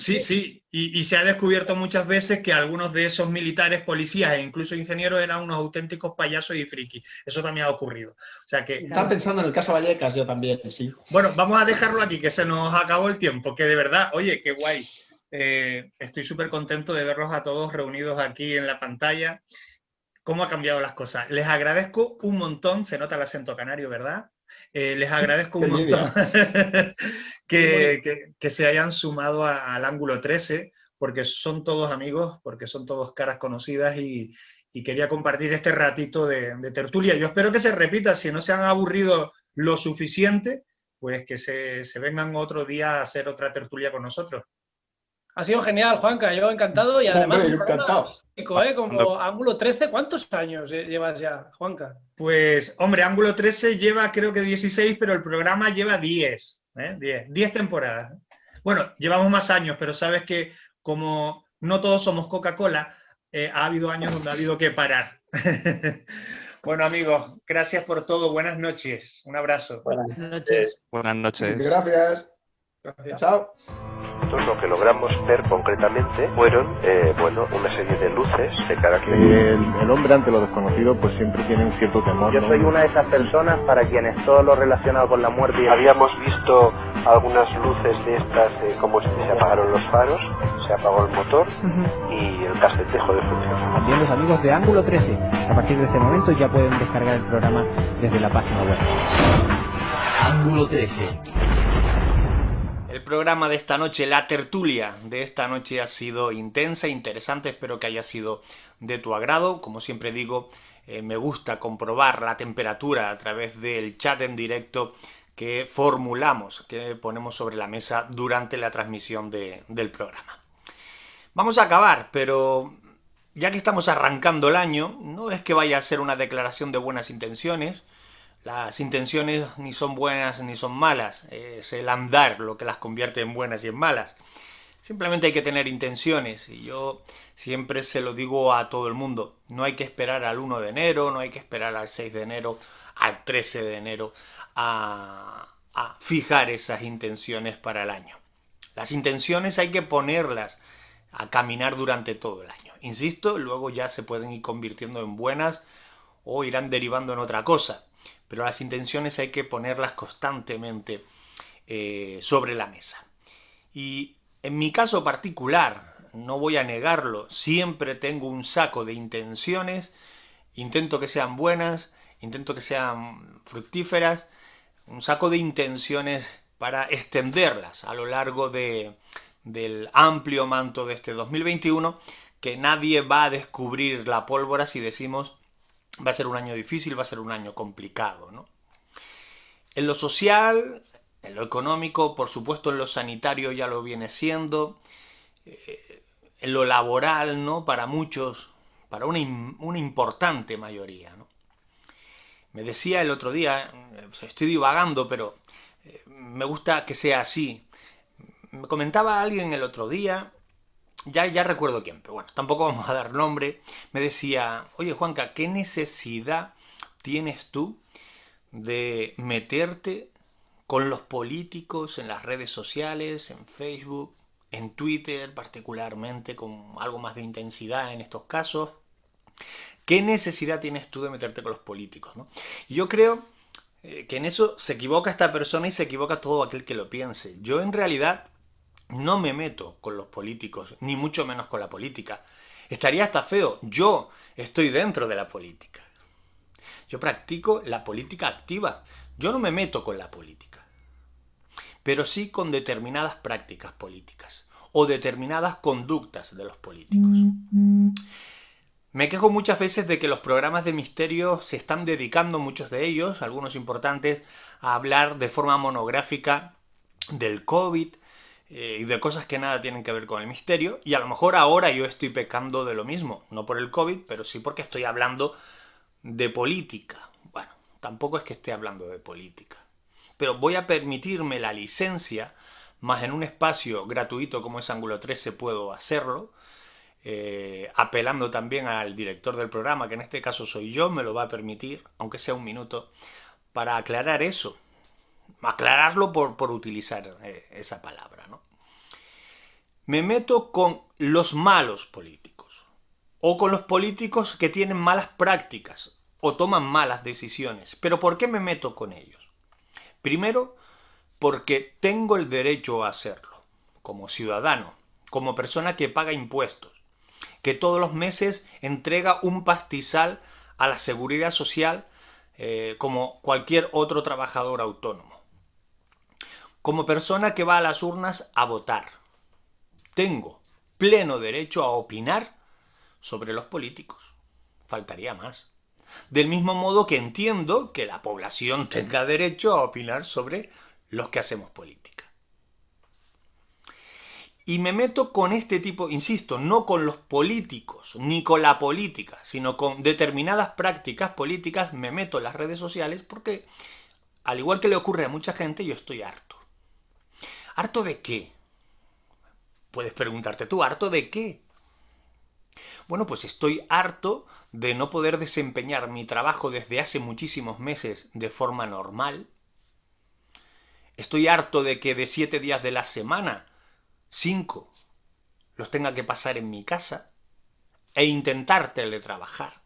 y se ha descubierto muchas veces que algunos de esos militares, policías e incluso ingenieros eran unos auténticos payasos y frikis. Eso también ha ocurrido. O sea que... Estaba pensando en el caso Vallecas, yo también, sí. Bueno, vamos a dejarlo aquí, que se nos acabó el tiempo, que de verdad, oye, qué guay. Estoy súper contento de verlos a todos reunidos aquí en la pantalla. ¿Cómo ha cambiado las cosas? Les agradezco un montón, se nota el acento canario, ¿verdad? Les agradezco un montón que se hayan sumado al ángulo 13, porque son todos amigos, porque son todos caras conocidas y quería compartir este ratito de tertulia. Yo espero que se repita, si no se han aburrido lo suficiente, pues que se vengan otro día a hacer otra tertulia con nosotros. Ha sido genial, Juanca, yo encantado y además un programa místico, como Ángulo 13. ¿Cuántos años llevas ya, Juanca? Pues, hombre, Ángulo 13 lleva creo que 16, pero el programa lleva 10 temporadas. Bueno, llevamos más años, pero sabes que como no todos somos Coca-Cola, ha habido años donde ha habido que parar. Bueno, amigos, gracias por todo. Buenas noches. Un abrazo. Buenas noches. Buenas noches. Gracias. Chao. Lo que logramos ver concretamente fueron una serie de luces de carácter. El hombre ante lo desconocido pues siempre tiene un cierto temor. Yo soy una de esas personas para quienes todo lo relacionado con la muerte. Habíamos visto algunas luces de estas, como se apagaron los faros, se apagó el motor y el casete dejó de funcionar. También los amigos de Ángulo 13, a partir de este momento ya pueden descargar el programa desde la página web. Ángulo 13. El programa de esta noche, la tertulia de esta noche ha sido intensa, interesante, espero que haya sido de tu agrado. Como siempre digo, me gusta comprobar la temperatura a través del chat en directo que formulamos, que ponemos sobre la mesa durante la transmisión del programa. Vamos a acabar, pero ya que estamos arrancando el año, no es que vaya a ser una declaración de buenas intenciones. Las intenciones ni son buenas ni son malas, es el andar lo que las convierte en buenas y en malas. Simplemente hay que tener intenciones y yo siempre se lo digo a todo el mundo. No hay que esperar al 1 de enero, no hay que esperar al 6 de enero, al 13 de enero a fijar esas intenciones para el año. Las intenciones hay que ponerlas a caminar durante todo el año. Insisto, luego ya se pueden ir convirtiendo en buenas o irán derivando en otra cosa. Pero las intenciones hay que ponerlas constantemente sobre la mesa. Y en mi caso particular, no voy a negarlo, siempre tengo un saco de intenciones, intento que sean buenas, intento que sean fructíferas, un saco de intenciones para extenderlas a lo largo del amplio manto de este 2021, que nadie va a descubrir la pólvora si decimos va a ser un año difícil, va a ser un año complicado, ¿no? En lo social, en lo económico, por supuesto en lo sanitario ya lo viene siendo, en lo laboral, ¿no? Para muchos, para una importante mayoría, ¿no? Me decía el otro día, estoy divagando, pero me gusta que sea así. Me comentaba alguien el otro día, ya recuerdo quién, pero bueno, tampoco vamos a dar nombre. Me decía, oye Juanca, ¿qué necesidad tienes tú de meterte con los políticos en las redes sociales, en Facebook, en Twitter particularmente, con algo más de intensidad en estos casos? ¿Qué necesidad tienes tú de meterte con los políticos, ¿no? Y yo creo que en eso se equivoca esta persona y se equivoca todo aquel que lo piense. Yo en realidad no me meto con los políticos, ni mucho menos con la política. Estaría hasta feo. Yo estoy dentro de la política. Yo practico la política activa. Yo no me meto con la política, pero sí con determinadas prácticas políticas o determinadas conductas de los políticos. Me quejo muchas veces de que los programas de misterio se están dedicando, muchos de ellos, algunos importantes, a hablar de forma monográfica del COVID y de cosas que nada tienen que ver con el misterio. Y a lo mejor ahora yo estoy pecando de lo mismo, no por el COVID, pero sí porque estoy hablando de política. Bueno, tampoco es que esté hablando de política, pero voy a permitirme la licencia, más en un espacio gratuito como es Ángulo 13 puedo hacerlo, apelando también al director del programa, que en este caso soy yo, me lo va a permitir, aunque sea un minuto, para aclarar eso, aclararlo por utilizar esa palabra, ¿no? Me meto con los malos políticos, o con los políticos que tienen malas prácticas, o toman malas decisiones. ¿Pero por qué me meto con ellos? Primero, porque tengo el derecho a hacerlo, como ciudadano, como persona que paga impuestos, que todos los meses entrega un pastizal a la seguridad social como cualquier otro trabajador autónomo. Como persona que va a las urnas a votar. Tengo pleno derecho a opinar sobre los políticos. Faltaría más. Del mismo modo que entiendo que la población tenga derecho a opinar sobre los que hacemos política. Y me meto con este tipo, insisto, no con los políticos, ni con la política, sino con determinadas prácticas políticas. Me meto en las redes sociales porque, al igual que le ocurre a mucha gente, yo estoy harto. ¿Harto de qué? Puedes preguntarte tú, ¿harto de qué? Bueno, pues estoy harto de no poder desempeñar mi trabajo desde hace muchísimos meses de forma normal. Estoy harto de que de 7 días de la semana, 5 los tenga que pasar en mi casa e intentar teletrabajar.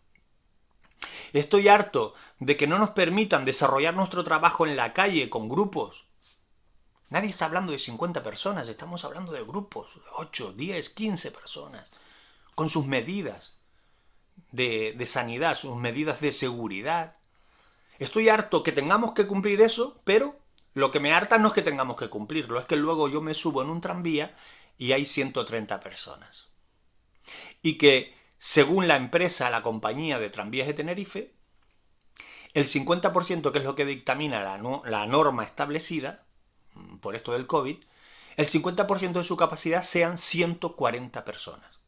Estoy harto de que no nos permitan desarrollar nuestro trabajo en la calle con grupos. Nadie está hablando de 50 personas, estamos hablando de grupos, 8, 10, 15 personas, con sus medidas de sanidad, sus medidas de seguridad. Estoy harto que tengamos que cumplir eso, pero lo que me harta no es que tengamos que cumplirlo, es que luego yo me subo en un tranvía y hay 130 personas. Y que, según la empresa, la compañía de tranvías de Tenerife, el 50%, que es lo que dictamina la norma establecida, por esto del COVID, el 50% de su capacidad sean 140 personas,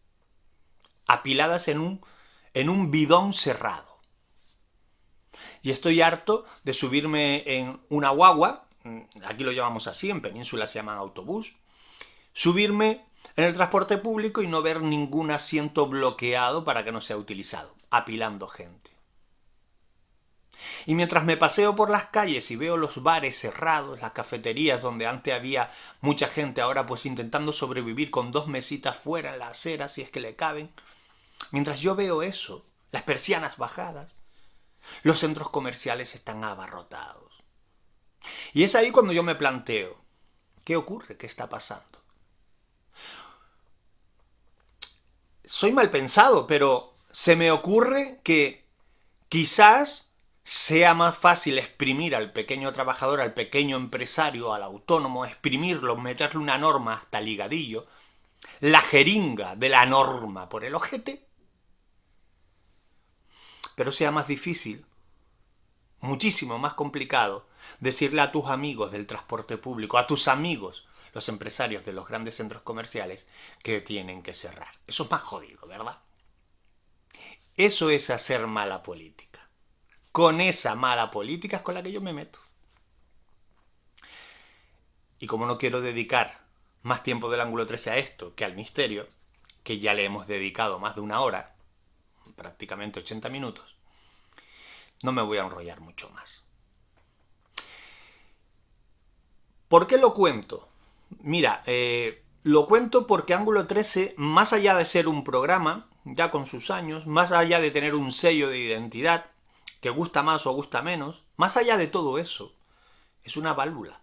apiladas en un bidón cerrado. Y estoy harto de subirme en una guagua, aquí lo llamamos así, en Península se llama autobús, subirme en el transporte público y no ver ningún asiento bloqueado para que no sea utilizado, apilando gente. Y mientras me paseo por las calles y veo los bares cerrados, las cafeterías donde antes había mucha gente, ahora pues intentando sobrevivir con 2 mesitas fuera en la acera, si es que le caben, mientras yo veo eso, las persianas bajadas, los centros comerciales están abarrotados. Y es ahí cuando yo me planteo, ¿qué ocurre? ¿Qué está pasando? Soy mal pensado, pero se me ocurre que quizás sea más fácil exprimir al pequeño trabajador, al pequeño empresario, al autónomo, exprimirlo, meterle una norma hasta el higadillo, la jeringa de la norma por el ojete, pero sea más difícil, muchísimo más complicado, decirle a tus amigos del transporte público, a tus amigos, los empresarios de los grandes centros comerciales, que tienen que cerrar. Eso es más jodido, ¿verdad? Eso es hacer mala política. Con esa mala política es con la que yo me meto. Y como no quiero dedicar más tiempo del ángulo 13 a esto que al misterio, que ya le hemos dedicado más de una hora, prácticamente 80 minutos, no me voy a enrollar mucho más. ¿Por qué lo cuento? Mira, lo cuento porque Ángulo 13, más allá de ser un programa, ya con sus años, más allá de tener un sello de identidad, que gusta más o gusta menos, más allá de todo eso, es una válvula.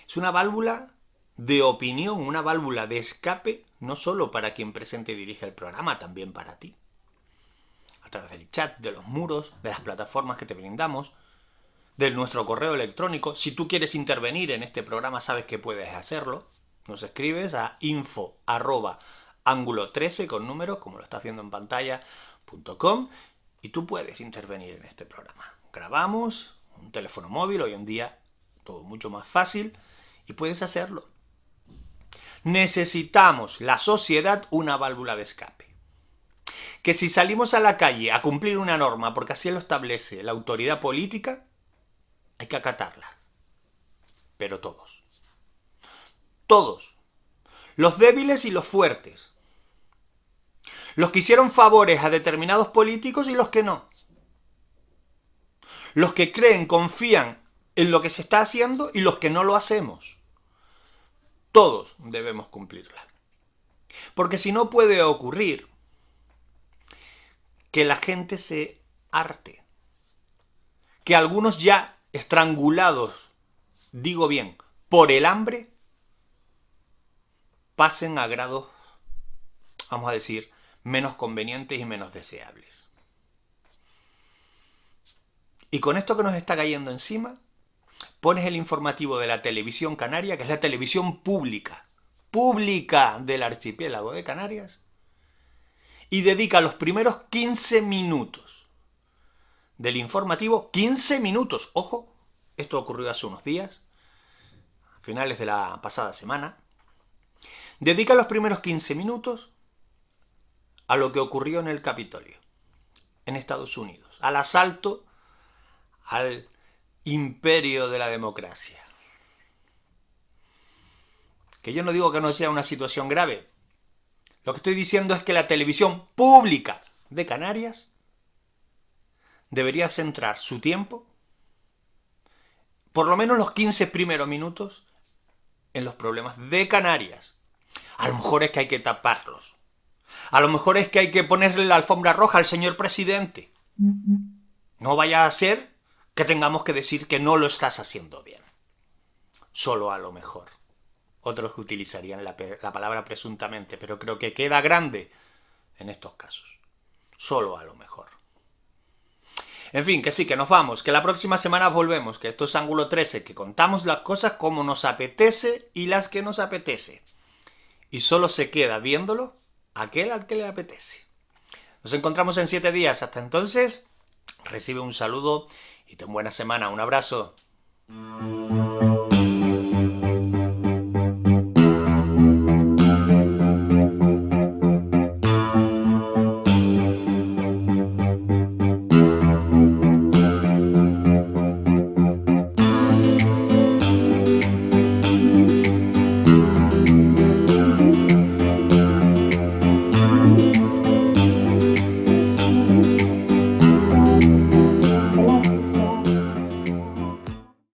Es una válvula de opinión, una válvula de escape, no solo para quien presente y dirige el programa, también para ti. A través del chat, de los muros, de las plataformas que te brindamos, de nuestro correo electrónico. Si tú quieres intervenir en este programa, sabes que puedes hacerlo. Nos escribes a info@angulo13 con números, como lo estás viendo en pantalla, .com, y tú puedes intervenir en este programa. Grabamos un teléfono móvil, hoy en día todo mucho más fácil, y puedes hacerlo. Necesitamos, la sociedad, una válvula de escape. Que si salimos a la calle a cumplir una norma, porque así lo establece la autoridad política, hay que acatarla. Pero todos. Todos. Los débiles y los fuertes. Los que hicieron favores a determinados políticos y los que no. Los que creen, confían en lo que se está haciendo y los que no lo hacemos. Todos debemos cumplirla. Porque si no puede ocurrir que la gente se harte. Que algunos ya estrangulados, digo bien, por el hambre, pasen a grados, vamos a decir, menos convenientes y menos deseables. Y con esto que nos está cayendo encima, pones el informativo de la televisión canaria, que es la televisión pública del archipiélago de Canarias, y dedica los primeros 15 minutos del informativo, 15 minutos, ojo, esto ocurrió hace unos días, a finales de la pasada semana, dedica los primeros 15 minutos a lo que ocurrió en el Capitolio, en Estados Unidos, al asalto al imperio de la democracia. Que yo no digo que no sea una situación grave. Lo que estoy diciendo es que la televisión pública de Canarias debería centrar su tiempo, por lo menos los 15 primeros minutos, en los problemas de Canarias. A lo mejor es que hay que taparlos. A lo mejor es que hay que ponerle la alfombra roja al señor presidente. No vaya a ser que tengamos que decir que no lo estás haciendo bien. Solo a lo mejor. Otros utilizarían la palabra presuntamente, pero creo que queda grande en estos casos. Solo a lo mejor. En fin, que sí, que nos vamos, que la próxima semana volvemos, que esto es Ángulo 13, que contamos las cosas como nos apetece y las que nos apetece. Y solo se queda viéndolo aquel al que le apetece. Nos encontramos en 7 días. Hasta entonces, recibe un saludo y ten buena semana. Un abrazo.